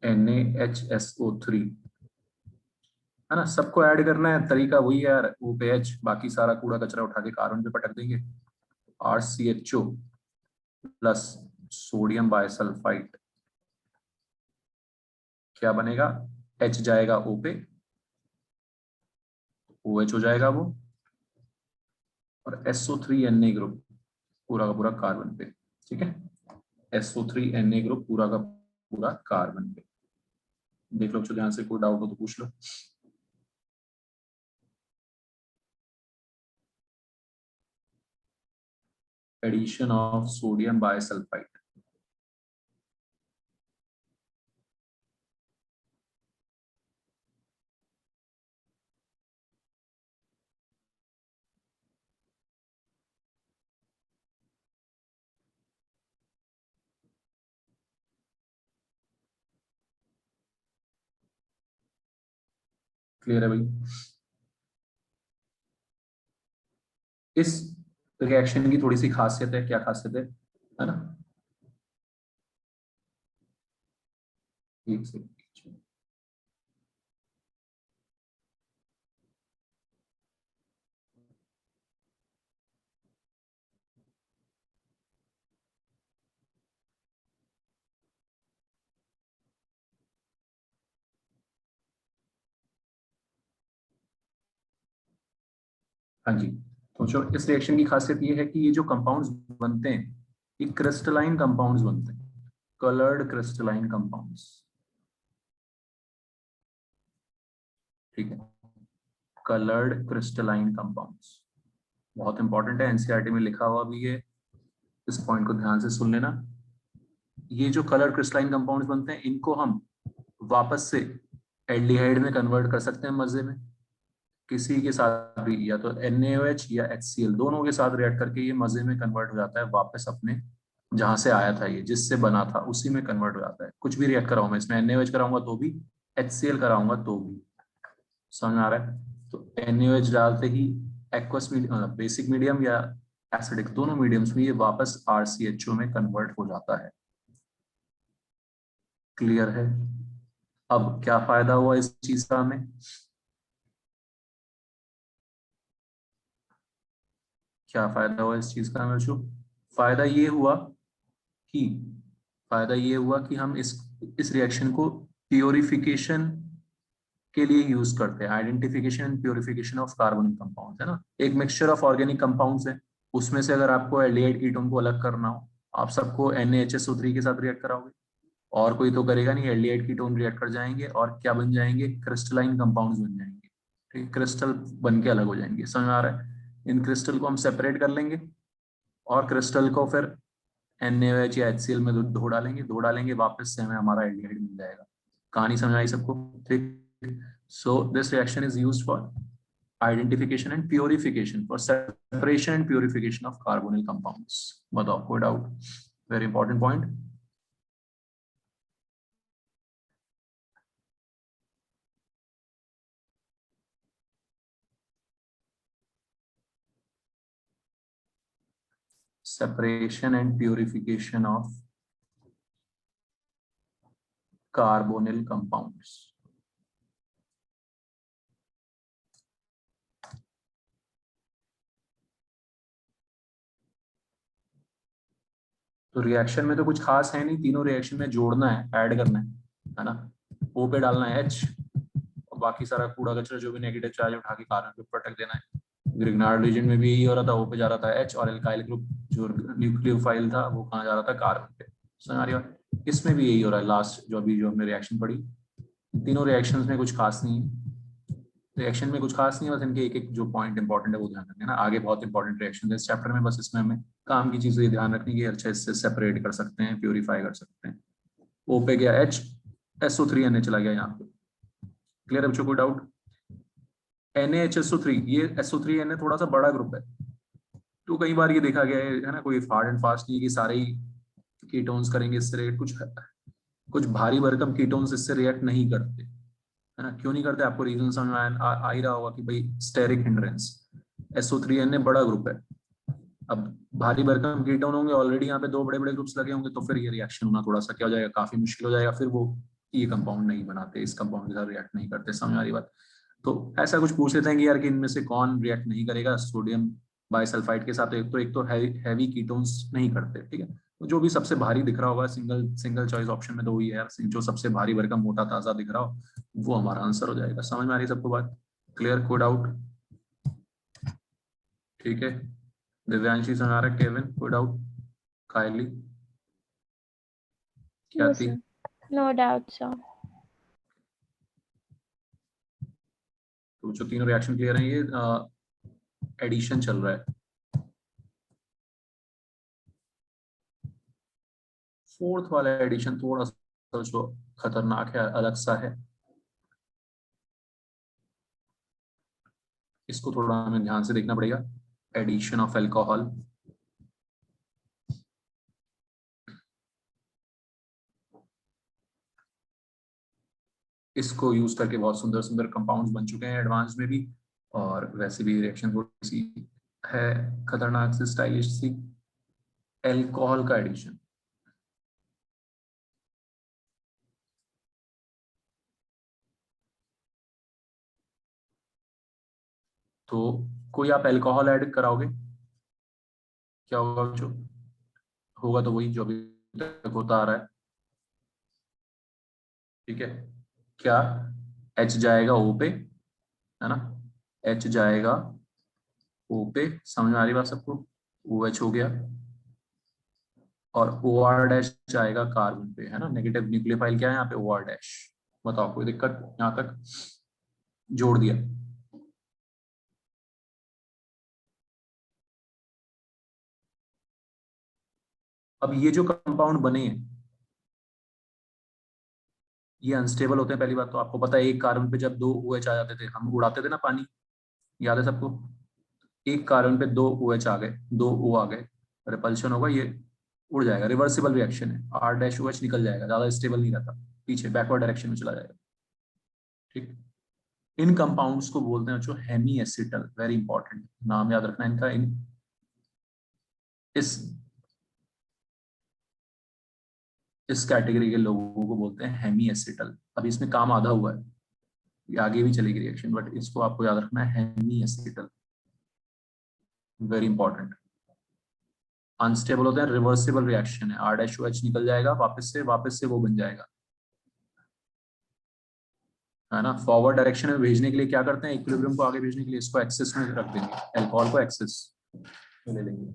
NaHSO3, है ना, सबको ऐड करना है, तरीका वही है यार, OPH, बाकी सारा कूड़ा कचरा उठा के कार्बन पे पटक देंगे। RCHO प्लस सोडियम बायसल्फाइड, क्या बनेगा? H जाएगा O पे, OH हो जाएगा वो, और SO3 Na ग्रुप पूरा का पूरा कार्बन पे। ठीक है, SO3 Na ग्रुप पूरा का पूरा कार्बन पे। देख लो ध्यान से, कोई डाउट हो तो पूछ लो। Addition of sodium bisulphite. Clear है भाई? इस रिएक्शन की थोड़ी सी खासियत है, क्या खासियत है ना? एक सेकंड। हाँ जी, तो जो इस रिएक्शन की खासियत ये है कि ये जो कंपाउंड्स बनते हैं, ये क्रिस्टलाइन कंपाउंड्स बनते हैं, कलर्ड क्रिस्टलाइन कंपाउंड्स, ठीक है, कलर्ड क्रिस्टलाइन कंपाउंड्स बहुत इंपॉर्टेंट है, एनसीईआरटी में लिखा हुआ भी है, इस पॉइंट को ध्यान से सुन लेना। ये जो कलर क्रिस्टलाइन कंपाउंड्स बनते हैं इनको हम वापस से एल्डिहाइड में कन्वर्ट कर सकते हैं मजे में, किसी के साथ भी, या तो NaOH या HCl दोनों के साथ रिएक्ट करके ये मजे में कन्वर्ट हो जाता है वापस अपने जहां से आया था, ये जिससे बना था उसी में कन्वर्ट हो जाता है। कुछ भी रिएक्ट कराऊं मैं इसमें, NaOH कराऊंगा तो भी, HCl कराऊंगा तो भी, समझ आ रहा है। तो NaOH डालते ही एक्वस मीडियम, बेसिक मीडियम या एसिडिक, दोनों मीडियम्स में ये वापस RCHO में कन्वर्ट हो जाता है। क्लियर है? अब क्या फायदा हुआ इस चीज का हमें? क्या फायदा हुआ इस चीज का हमें बच्चों? फायदा ये हुआ कि फायदा ये हुआ कि हम इस रिएक्शन को प्योरिफिकेशन के लिए यूज करते हैं, identification and purification of carbonic compounds, है ना। एक मिक्सचर ऑफ ऑर्गेनिक कंपाउंड्स है, उसमें से अगर आपको एल्डिहाइड कीटोन को अलग करना हो, आप सबको NaHSO3 के साथ रिएक्ट कराओगे, और कोई तो करेगा नहीं, एल्डिहाइड कीटोन रिएक्ट कर जाएंगे और क्या बन जाएंगे, क्रिस्टलाइन कंपाउंड्स बन जाएंगे, ठीक, क्रिस्टल बन के अलग हो जाएंगे। समझ आ रहा है? इन क्रिस्टल को हम सेपरेट कर लेंगे और क्रिस्टल को फिर NaOH या HCl में धो डालेंगे, वापस से हमें हमारा एल्डिहाइड मिल जाएगा। कहानी समझ आई सबको? ठीक। So this reaction is used for identification and purification, for separation and purification of carbonyl compounds. बताओ, कोई doubt? Very important point. Separation and purification of carbonyl compounds. तो रिएक्शन में तो कुछ खास है नहीं, तीनों रिएक्शन में जोड़ना है, ऐड करना है ना। O पे डालना है H, और बाकी सारा कूड़ा कचरा जो भी नेगेटिव चार्ज उठा के कार्बन पे प्रोटेक्ट देना है। ग्रिग्नार्ड रीजन में भी यही हो रहा था, O पे जा रहा था H, और एल्काइल ग्रुप जो न्यूक्लियोफाइल था वो कहाँ जा रहा था, कार्बन पे। समझ आ रही बात? इसमें भी यही हो रहा है, लास्ट जो अभी जो हमने रिएक्शन पढ़ी, तीनों रिएक्शंस में कुछ खास नहीं है, रिएक्शन में कुछ खास नहीं है, बस इनके एक एक जो पॉइंट इंपॉर्टेंट है वो ध्यान रखना है ना। आगे बहुत इंपॉर्टेंट रिएक्शन है इस चैप्टर में, बस इसमें हमें काम की चीजें ध्यान रखनी है, अच्छा इससे सेपरेट कर सकते हैं, प्योरीफाई कर सकते हैं। O पे गया H, SO3 Na चला गया यहाँ पे। क्लियर है बच्चों, कोई डाउट? NaHSO3, ये SO3 Na थोड़ा सा बड़ा ग्रुप है, तो कई बार ये देखा गया है ना, कोई हार्ड एंड फास्ट नहीं कि सारे ही कीटोन्स करेंगे इससे रिएक्ट, कुछ भारी भरकम कीटोन्स इससे रिएक्ट नहीं करते, है ना। क्यों नहीं करते? आपको रीजन समझ में आ ही रहा होगा कि भाई स्टेरिक हिंड्रेंस, SO3Na बड़ा ग्रुप है, अब भारी भरकम कीटोन होंगे ऑलरेडी, यहाँ पे दो बड़े बड़े ग्रुप्स लगे होंगे, तो फिर ये रिएक्शन होना थोड़ा सा क्या हो जाएगा, काफी मुश्किल हो जाएगा, फिर वो ये कंपाउंड नहीं बनाते, इस कंपाउंड के साथ रिएक्ट नहीं करते। समझ आ रही बात? तो ऐसा कुछ पूछ लेते हैं कि यार कि इनमें से कौन रिएक्ट नहीं करेगा सोडियम बाइसल्फाइड के साथ, एक तो हैवी कीटोन्स नहीं करते, ठीक है। तो जो भी सबसे भारी दिख रहा होगा, सिंगल चॉइस ऑप्शन में तो वही है यार, जो सबसे भारी भरकम मोटा ताजा दिख रहा हो वो हमारा आंसर हो जाएगा। समझ में आ रही सबको बात? क्लियर, कोई डाउट? ठीक है, दिव्यांशी, सनारा, केविन, कोई डाउट? कायली, क्या No, थी? sir. No doubt, sir. तो जो तीनों रिएक्शन क्लियर हैं, ये एडिशन चल रहा है। फोर्थ वाला एडिशन थोड़ा सा जो खतरनाक है, अलग सा है, इसको थोड़ा हमें ध्यान से देखना पड़ेगा। एडिशन ऑफ अल्कोहल, इसको यूज करके बहुत सुंदर सुंदर कंपाउंड्स बन चुके हैं एडवांस में भी, और वैसे भी रिएक्शन थोड़ी सी है खतरनाक सी, स्टाइलिश सी। अल्कोहल का एडिशन, तो कोई आप अल्कोहल ऐड कराओगे, क्या होगा जो होगा, तो वही जो अभी तक होता आ रहा है, ठीक है। क्या H जाएगा O पे, है ना, H जाएगा O पे, समझ में आ रही बात सबको? OH हो गया, और OR डैश जाएगा कार्बन पे, है ना। नेगेटिव न्यूक्लियोफाइल क्या है यहाँ पे, OR डैश। बताओ कोई दिक्कत, यहाँ तक जोड़ दिया। अब ये जो कंपाउंड बने हैं ये अनस्टेबल होते हैं। पहली बात तो आपको पता है, एक कार्बन पे जब 2 OH आ जाते थे, हम उड़ाते थे ना पानी, याद है सबको। एक कार्बन पे 2 OH आ गए, 2 O आ गए, रिपल्शन होगा, ये उड़ जाएगा। रिवर्सिबल रिएक्शन है, R डैश OH निकल जाएगा, ज्यादा स्टेबल नहीं रहता, पीछे बैकवर्ड डायरेक्शन में चला जाएगा। ठीक। इन कंपाउंड्स को बोलते हैं जो हेमी एसिटल, वेरी इंपॉर्टेंट नाम याद रखना इनका। इस इस कैटेगरी के लोगों को बोलते हैं हेमी एसिटल। अभी इसमें काम आधा हुआ है, ये आगे भी चलेगी रिएक्शन, बट इसको आपको याद रखना है, hemiacetal, very important. Unstable होते हैं, रिवर्सिबल रिएक्शन है, R डैश OH निकल जाएगा, वापस से वो बन जाएगा, है ना। फॉरवर्ड डायरेक्शन में भेजने के लिए क्या करते हैं, इक्विलिब्रियम को आगे भेजने के लिए इसको एक्सेस में रख देंगे, अल्कोहल को एक्सेस में ले लेंगे।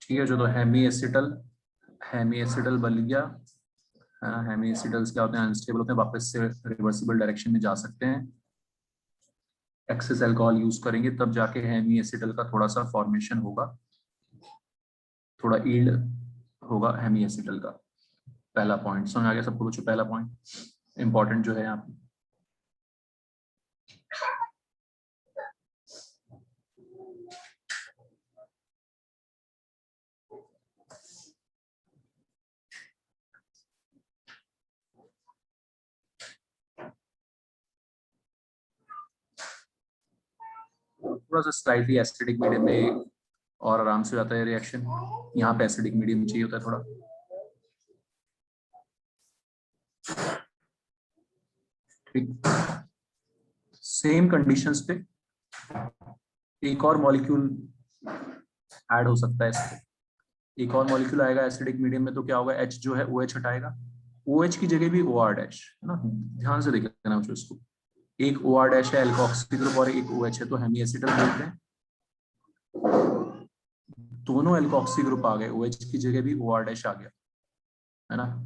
ठीक है, जो तो हेमी एसिटल बन गया, है ना। हेमी एसिडल्स क्या होते हैं, अनस्टेबल होते हैं, वापस से रिवर्सिबल डायरेक्शन में जा सकते हैं। एक्सेस अल्कोहल यूज करेंगे तब जाके हेमी एसिडल का थोड़ा सा फॉर्मेशन होगा, थोड़ा ईल्ड होगा हेमी एसिडल का। पहला पॉइंट समझ आ गया सबको बच्चों, पहला पॉइंट इंपॉर्टेंट जो है यहाँ पे। थोड़ा सा स्लाइटली एसिडिक मीडियम में और आराम से हो जाता है रिएक्शन, यहाँ पे एसिडिक मीडियम चाहिए होता है थोड़ा। ठीक, सेम कंडीशंस पे एक और मॉलिक्यूल ऐड हो सकता है इसमें। एक और मॉलिक्यूल आएगा एसिडिक मीडियम में, तो क्या होगा, H जो है OH हटाएगा, OH की जगह भी OR डैश, है ना। ध्यान से देख लेना बच्चों इसको, एक OR डैश है एल्कोक्सी ग्रुप और एक OH है, तो हेमी एसिटल बोलते हैं। दोनों एल्कोक्सी ग्रुप आ गए, OH की जगह भी OR डैश आ गया, है ना।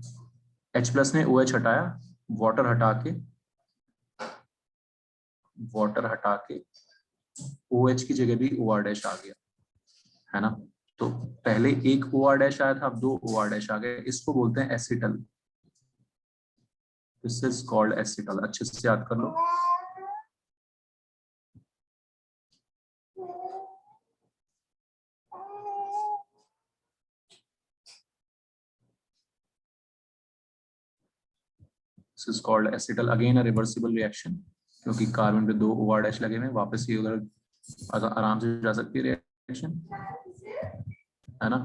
H प्लस ने OH हटाया, वाटर हटा के OH की जगह भी OR डैश आ गया, है ना। तो पहले एक OR डैश आया था, अब 2 OR डैश आ गए, इसको बोलते हैं acetal. This is called acetal, अच्छे से याद कर लो। This is called acetal, again a reversible reaction, क्योंकि कार्बन पे 2 OR डैश लगे हुए हैं, वापस ही उधर आराम से जा सकती है रिएक्शन, है ना।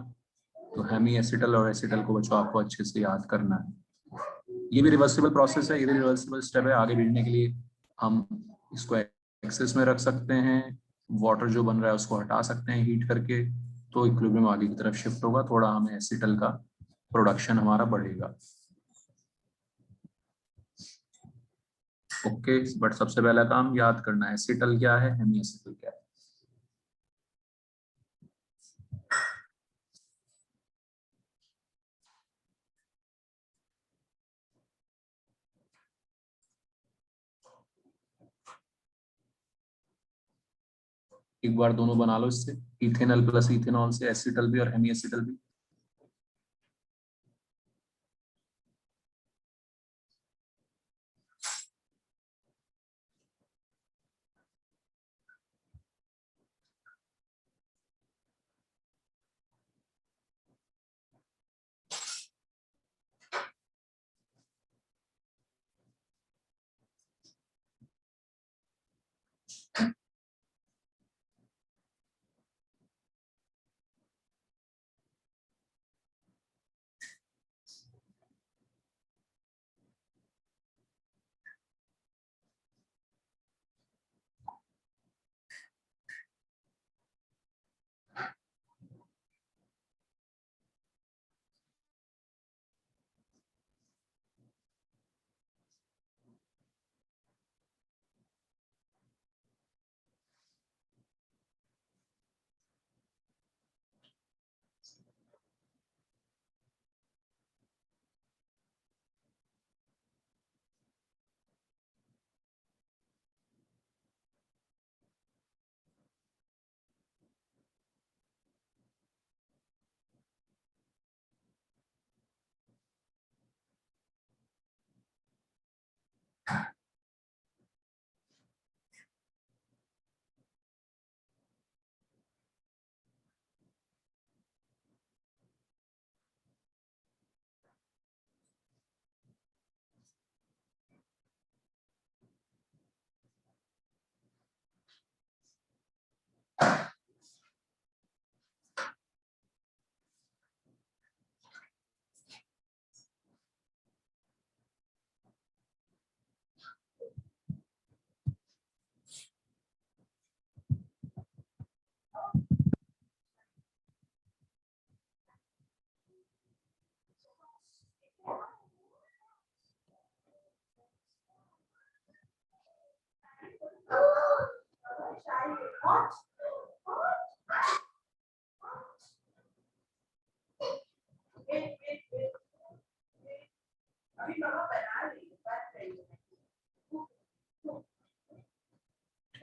तो हेमी एसिटल और एसिटल को बच्चों आपको अच्छे से याद करना है। ये भी रिवर्सिबल प्रोसेस है, ये भी रिवर्सिबल स्टेप है। आगे बढ़ने के लिए हम इसको एक्सेस में रख सकते हैं, वाटर जो बन रहा है उसको हटा सकते हैं हीट करके, तो इक्विलिब्रियम आगे की तरफ शिफ्ट होगा, थोड़ा हमें एसिटल का प्रोडक्शन हमारा बढ़ेगा। ओके, बट सबसे पहला काम याद करना है, एसिटल क्या है, हेमी एसिटल क्या है। एक बार दोनों बना लो इससे, इथेनॉल प्लस इथेनॉल से एसिटल भी और हेमी एसिटल भी।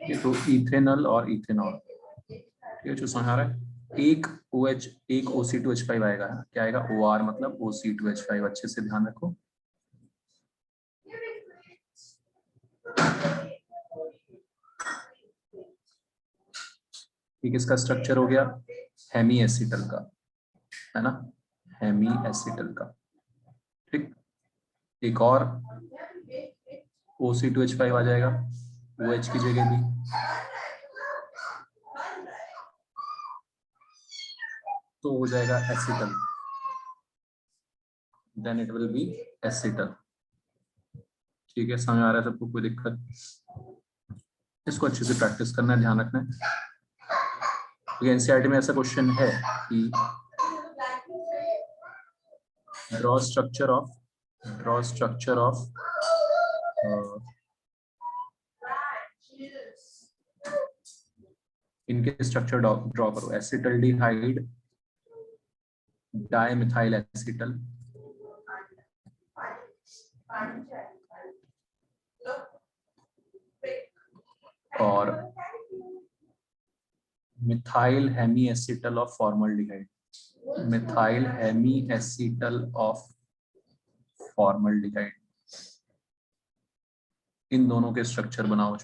ये तो इथेनॉल और इथेनॉल, ये जो समझ आ रहा है, एक OH एक OC2H5 आएगा, क्या आएगा, OR मतलब OC2H5, अच्छे से ध्यान रखो। ठीक, इसका स्ट्रक्चर हो गया हेमी एसिटल का, है ना, हेमी एसिटल का। ठीक, एक और OC2H5 आ जाएगा OH की जगह भी, तो हो जाएगा acetal, then it will be acetal. ठीक है, समझ आ रहा है सबको, कोई दिक्कत? इसको अच्छे से प्रैक्टिस करना है, ध्यान रखना है। एनसीईआरटी में ऐसा क्वेश्चन है कि ड्रॉ स्ट्रक्चर ऑफ इनके स्ट्रक्चर ड्रॉ करो, एसिटल्डिहाइड डाइमिथाइल एसिटल, और methyl Hemy acetal of formaldehyde, methyl Hemy acetal of formaldehyde, इन दोनों के स्ट्रक्चर बनाओ।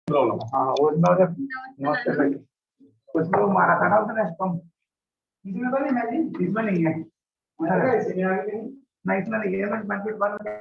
प्रॉब्लम, हाँ उसमें मस्त है, उसमें वो मारा था ना उसने स्टम्प, इसमें तो नहीं मैजिक, इसमें नहीं है, नहीं इसमें नहीं है, मैं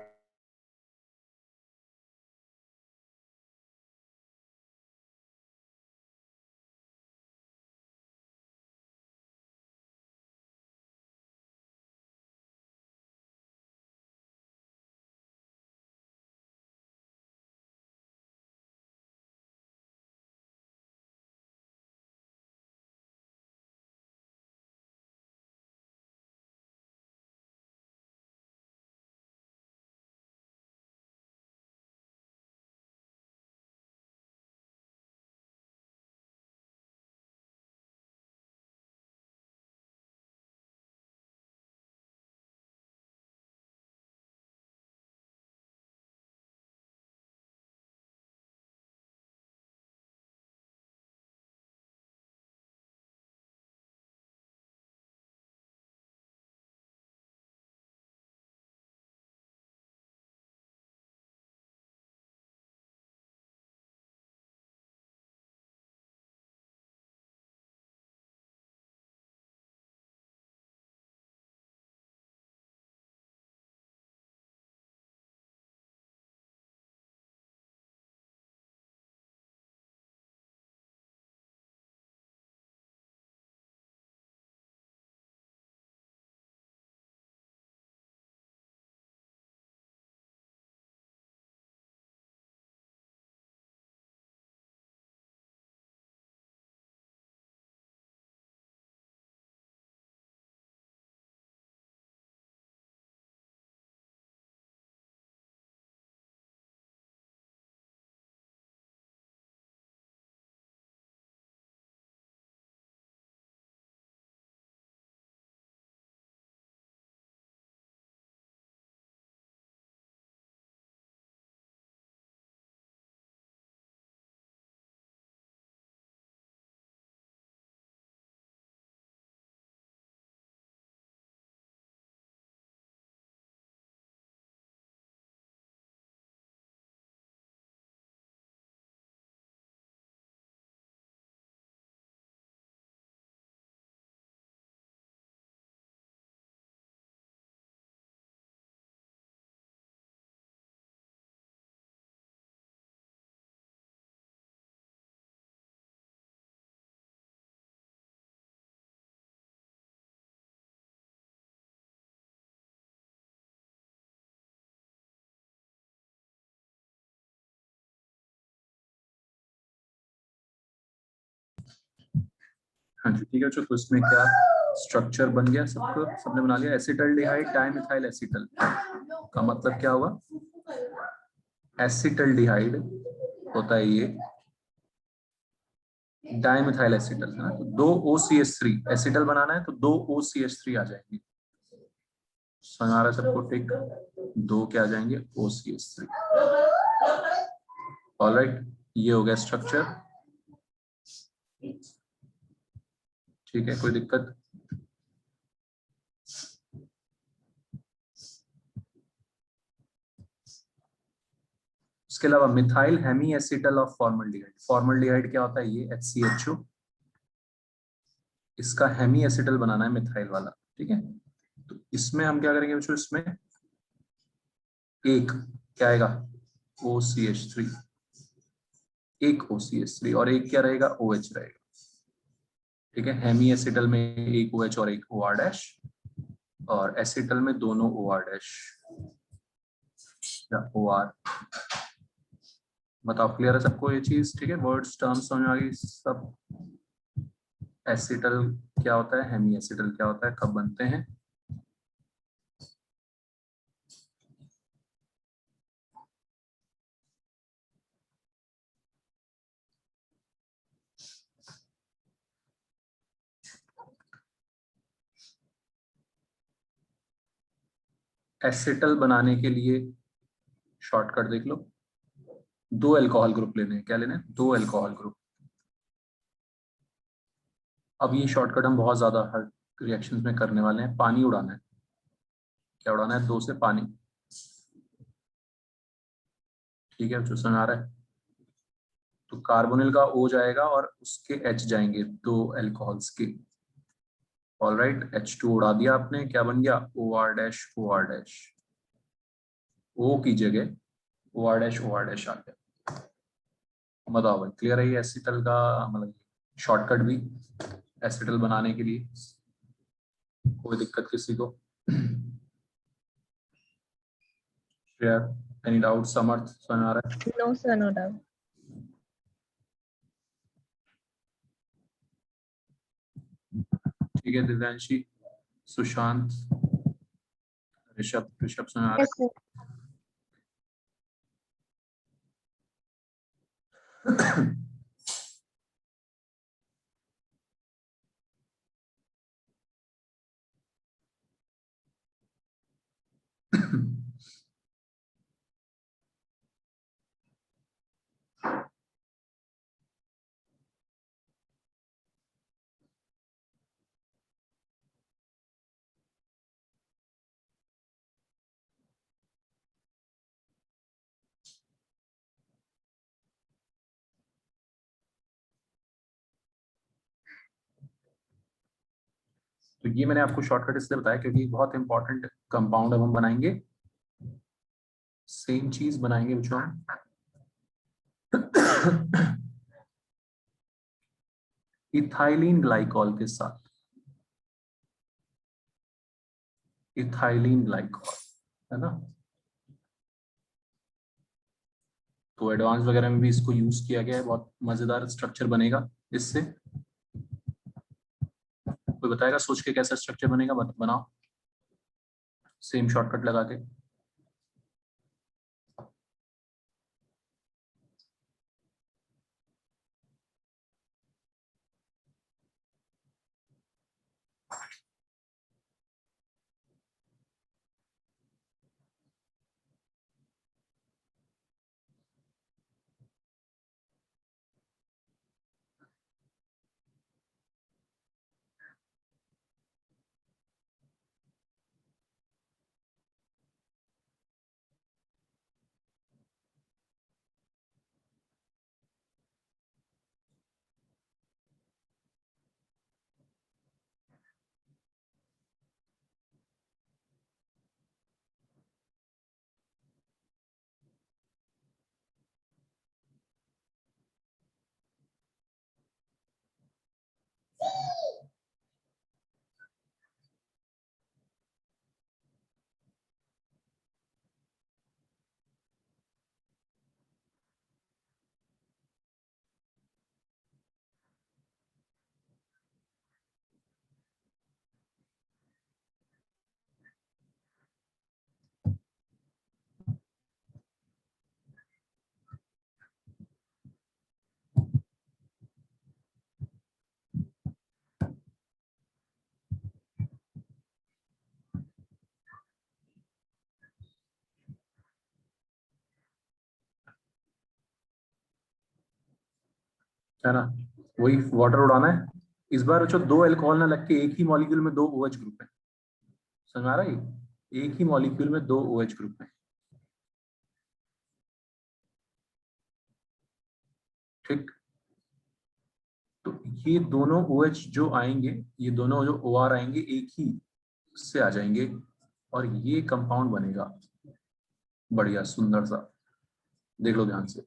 हाँ जी ठीक है बच्चों, तो इसमें क्या स्ट्रक्चर बन गया, सबको सबने बना लिया। एसिटल्डिहाइड डाइमिथाइल एसिटल का मतलब क्या हुआ? एसिटल्डिहाइड होता है ये डाइमिथाइल एसिटल, है ना। तो 2 OCH3 एसिटल बनाना है तो 2 OCH3 आ जाएंगे। समझ आ रहा है सबको? टिक 2 क्या आ जाएंगे? OCH3। ऑलराइट, ये हो गया स्ट्रक्चर। ठीक है, कोई दिक्कत? उसके अलावा methyl Hemy acetal of formaldehyde. Formaldehyde क्या होता है? ये HCHO, इसका हेमी एसिटल बनाना है मिथाइल वाला। ठीक है, तो इसमें हम क्या करेंगे बच्चों? इसमें एक क्या आएगा? OCH3, एक OCH3 और एक क्या रहेगा? OH रहेगा। ठीक है, हेमी एसिटल में एक OH और एक OR डैश, और एसिटल में दोनों OR डैश या OR। बताओ, क्लियर है सबको ये चीज? ठीक है, वर्ड्स टर्म्स समझ आ गई सब? एसिटल क्या होता है, हेमी एसिटल क्या होता है, कब बनते हैं? एसिटल बनाने के लिए शॉर्टकट देख लो, 2 अल्कोहल ग्रुप लेने हैं। क्या लेने हैं? 2 अल्कोहल ग्रुप। अब ये शॉर्टकट हम बहुत ज्यादा हर रिएक्शंस में करने वाले हैं। पानी उड़ाना है। क्या उड़ाना है? 2 से पानी। ठीक है, जो समझ आ रहा है? तो कार्बोनिल का O जाएगा और उसके H जाएंगे 2 अल्कोहल्स के। ऑलराइट, H2 उड़ा दिया आपने, क्या बन गया? OR dash OR dash, O की जगह OR डैश OR डैश आ गया। बताओ भाई, क्लियर है ये एसिटल का मतलब शॉर्टकट भी एसिटल बनाने के लिए? कोई दिक्कत किसी को? Any doubt? समर्थ समझ आ रहा है? No sir, no doubt. ठीक है, दिव्यांशी, सुशांत, ऋषभ, ऋषभ समझ आ रहा Yes sir. है? तो ये मैंने आपको शॉर्टकट इसलिए बताया क्योंकि बहुत इंपॉर्टेंट कंपाउंड अब हम बनाएंगे। सेम चीज बनाएंगे बच्चों हम इथाइलिन ग्लाइकॉल के साथ। इथाइलिन ग्लाइकॉल, है ना। तो एडवांस वगैरह में भी इसको यूज किया गया है। बहुत मजेदार स्ट्रक्चर बनेगा इससे। कोई बताएगा सोच के कैसा स्ट्रक्चर बनेगा? बनाओ सेम शॉर्टकट लगा के। है ना, वही वाटर उड़ाना है। इस बार जो दो अल्कोहल ना लग के एक ही मॉलिक्यूल में दो OH ग्रुप है, समझ आ रहा है? एक ही मॉलिक्यूल में दो OH ग्रुप है, ठीक। तो ये दोनों OH जो आएंगे, ये दोनों जो OR आएंगे एक ही से आ जाएंगे और ये कंपाउंड बनेगा बढ़िया सुंदर सा। देख लो ध्यान से,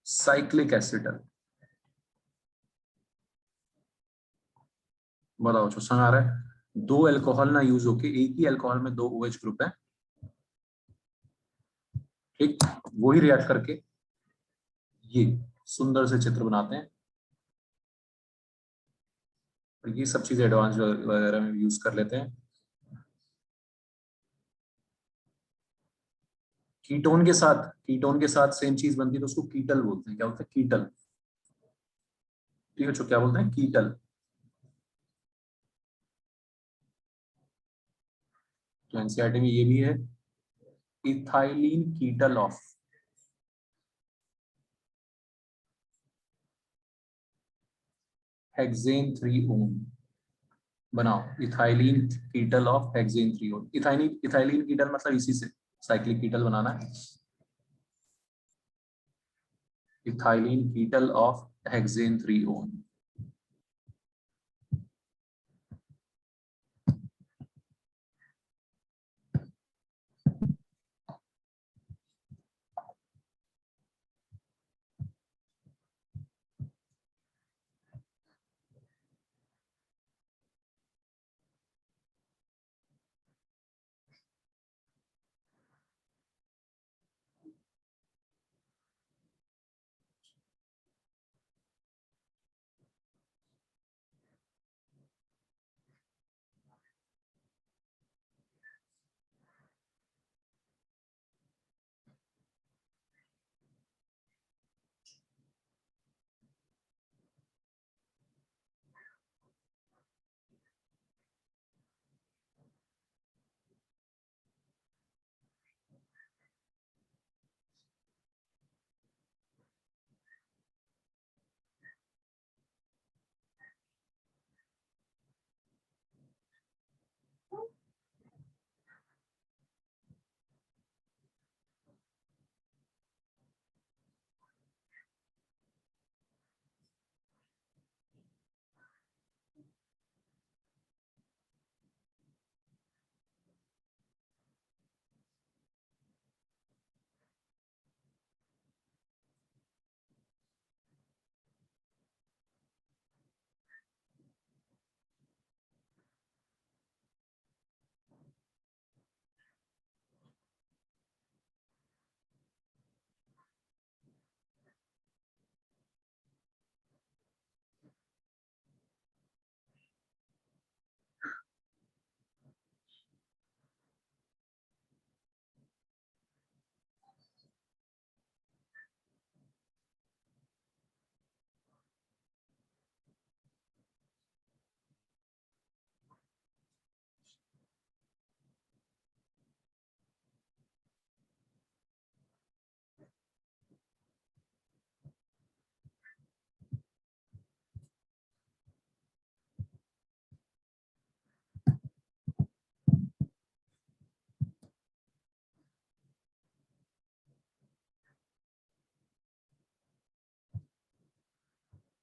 साइक्लिक एसिटल। बताओ जो समझ आ रहा है? दो अल्कोहल ना यूज होके एक ही अल्कोहल में दो OH ग्रुप है, ठीक। वही रिएक्ट करके ये सुंदर से चित्र बनाते हैं, और ये सब चीजें एडवांस वगैरह में यूज कर लेते हैं। कीटोन के साथ सेम चीज बनती है तो उसको कीटल बोलते हैं। क्या बोलते हैं? कीटल। ठीक है, जो क्या बोलते हैं? कीटल। तो एनसीईआरटी में ये भी है, ethylene ketal of hexane 3 one. बनाओ, ethylene ketal of hexane 3 one. Ethylene ketal मतलब इसी से साइक्लिक कीटल बनाना है। Ethylene ketal of hexane 3 one.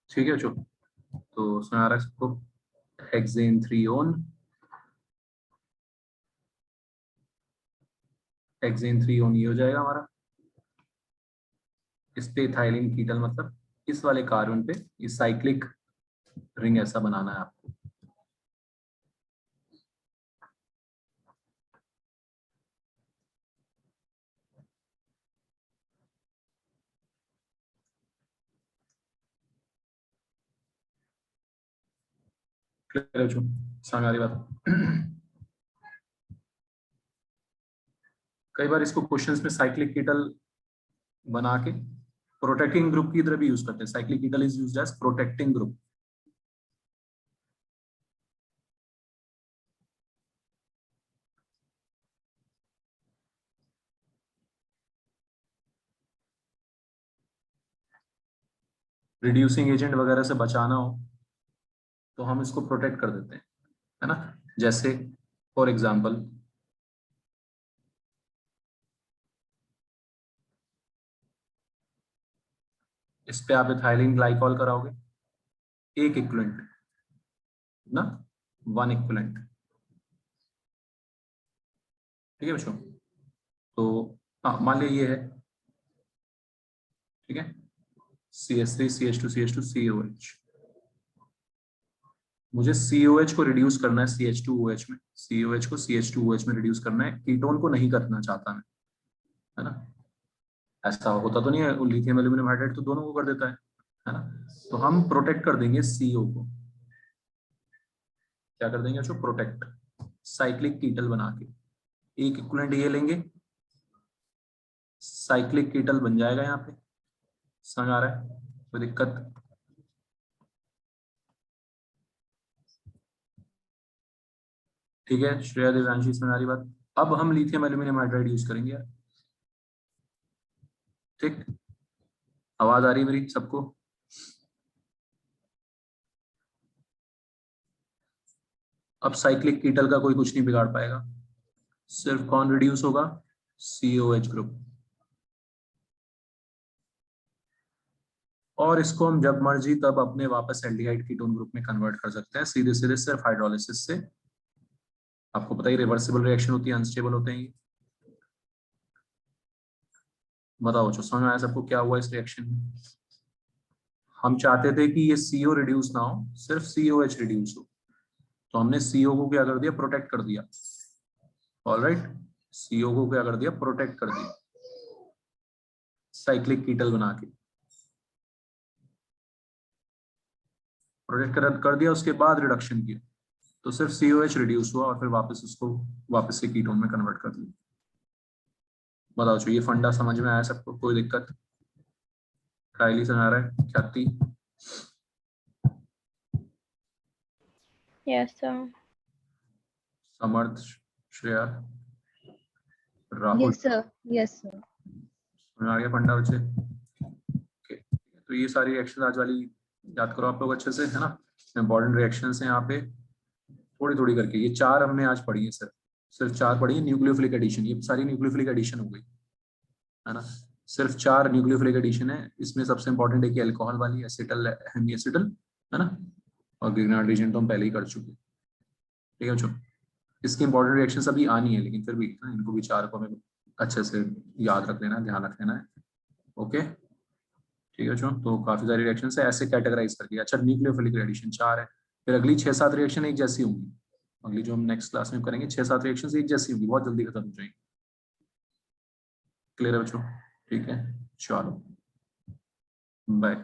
ठीक है जो, तो सुना रहा है सबको? हेक्सेन 3 ओन, हेक्सेन 3 ओन ये हो जाएगा हमारा। इस पे इथाइलिन कीटल मतलब इस वाले कार्बन पे ये साइक्लिक रिंग ऐसा बनाना है आपको। क्लियर है जो, समझ आ रही बात? कई बार इसको क्वेश्चंस में साइक्लिक कीटल बना के प्रोटेक्टिंग ग्रुप की तरह भी यूज करते हैं। Cyclic ketal is used as protecting group. Reducing agent वगैरह से बचाना हो तो हम इसको प्रोटेक्ट कर देते हैं, है ना। जैसे फॉर एग्जांपल इस पे आप इथाइलिन ग्लाइकॉल कराओगे, एक इक्विवेलेंट ना, 1 इक्विवेलेंट, ठीक है बच्चों। तो हाँ मान लिया ये है, ठीक है, CH3 CH2 CH2 COH। मुझे COH को रिड्यूस करना है CH2OH में, COH को CH2OH में रिड्यूस करना है, कीटोन को नहीं करना चाहता मैं, है ना। ऐसा होता तो नहीं है, लिथियम एल्यूमिनियम हाइड्राइड तो दोनों को कर देता है ना। तो हम प्रोटेक्ट कर देंगे CO को, क्या कर देंगे बच्चों, प्रोटेक्ट, साइक्लिक कीटल बना के। एक इक्विवेलेंट ये लेंगे, साइक्लिक कीटल बन जाएगा यहाँ पे, समझ आ रहा है, कोई दिक्कत। ठीक है श्रेया देवांशी, समझ आ रही बात। अब हम लिथियम एल्यूमिनियम हाइड्राइड यूज करेंगे यार, ठीक, आवाज आ रही है मेरी सबको। अब साइक्लिक कीटल का कोई कुछ नहीं बिगाड़ पाएगा, सिर्फ कौन रिड्यूस होगा, COH ग्रुप। और इसको हम जब मर्जी तब अपने वापस एल्डिहाइड कीटोन ग्रुप में कन्वर्ट कर सकते हैं, सीधे सीधे सिर्फ हाइड्रोलिसिस से। आपको पता ही रिवर्सिबल रिएक्शन होती है, अनस्टेबल होते हैं ये। बताओ जो समझ आया सबको क्या हुआ इस रिएक्शन में। हम चाहते थे कि ये CO रिड्यूस ना हो, सिर्फ COH रिड्यूस हो, तो हमने CO को क्या कर दिया, प्रोटेक्ट कर दिया। ऑलराइट, CO को क्या कर दिया, प्रोटेक्ट कर दिया, साइक्लिक कीटल बना के प्रोटेक्ट कर दिया। उसके बाद रिडक्शन किया तो सिर्फ COH रिड्यूस हुआ और फिर वापस उसको वापस से कीटोन में कन्वर्ट कर दिया। बताओ जो ये फंडा समझ में आया सबको, कोई दिक्कत। कायली समझ आ रहा है, Khyati, yes sir. Samarth, Shreya, Rahul, yes sir. Yes sir. समझ आ गया फंडा बच्चे। ओके, तो ये सारी रिएक्शन आज वाली याद करो आप लोग अच्छे से, है ना। इंपॉर्टेंट रिएक्शंस हैं यहाँ पे, थोड़ी थोड़ी करके। ये 4 हमने आज पढ़ी है सर, सिर्फ 4 पढ़ी है। न्यूक्लियोफिलिक एडिशन, ये सारी न्यूक्लियोफिलिक एडिशन हो गई, है ना। सिर्फ 4 न्यूक्लियोफिलिक एडिशन है। इसमें सबसे इंपॉर्टेंट है कि अल्कोहल वाली, एसिटल हेमीएसिटल, है ना। और ग्रीनार्ड रीजन तो हम पहले ही कर चुके, ठीक है बच्चों। इसकी इंपॉर्टेंट रिएक्शन अभी आनी है, लेकिन फिर भी ना इनको भी 4 को हमें अच्छे से याद रख लेना, ध्यान रख लेना है। ओके ठीक है बच्चों, तो काफी सारी रिएक्शन है ऐसे कैटेगराइज करके। अच्छा न्यूक्लियोफिलिक एडिशन 4 है, फिर अगली 6-7 रिएक्शन एक जैसी होंगी। अगली जो हम नेक्स्ट क्लास में करेंगे 6-7 रिएक्शन एक जैसी होंगी, बहुत जल्दी खत्म हो जाएंगी। क्लियर है बच्चों, ठीक है, चलो बाय।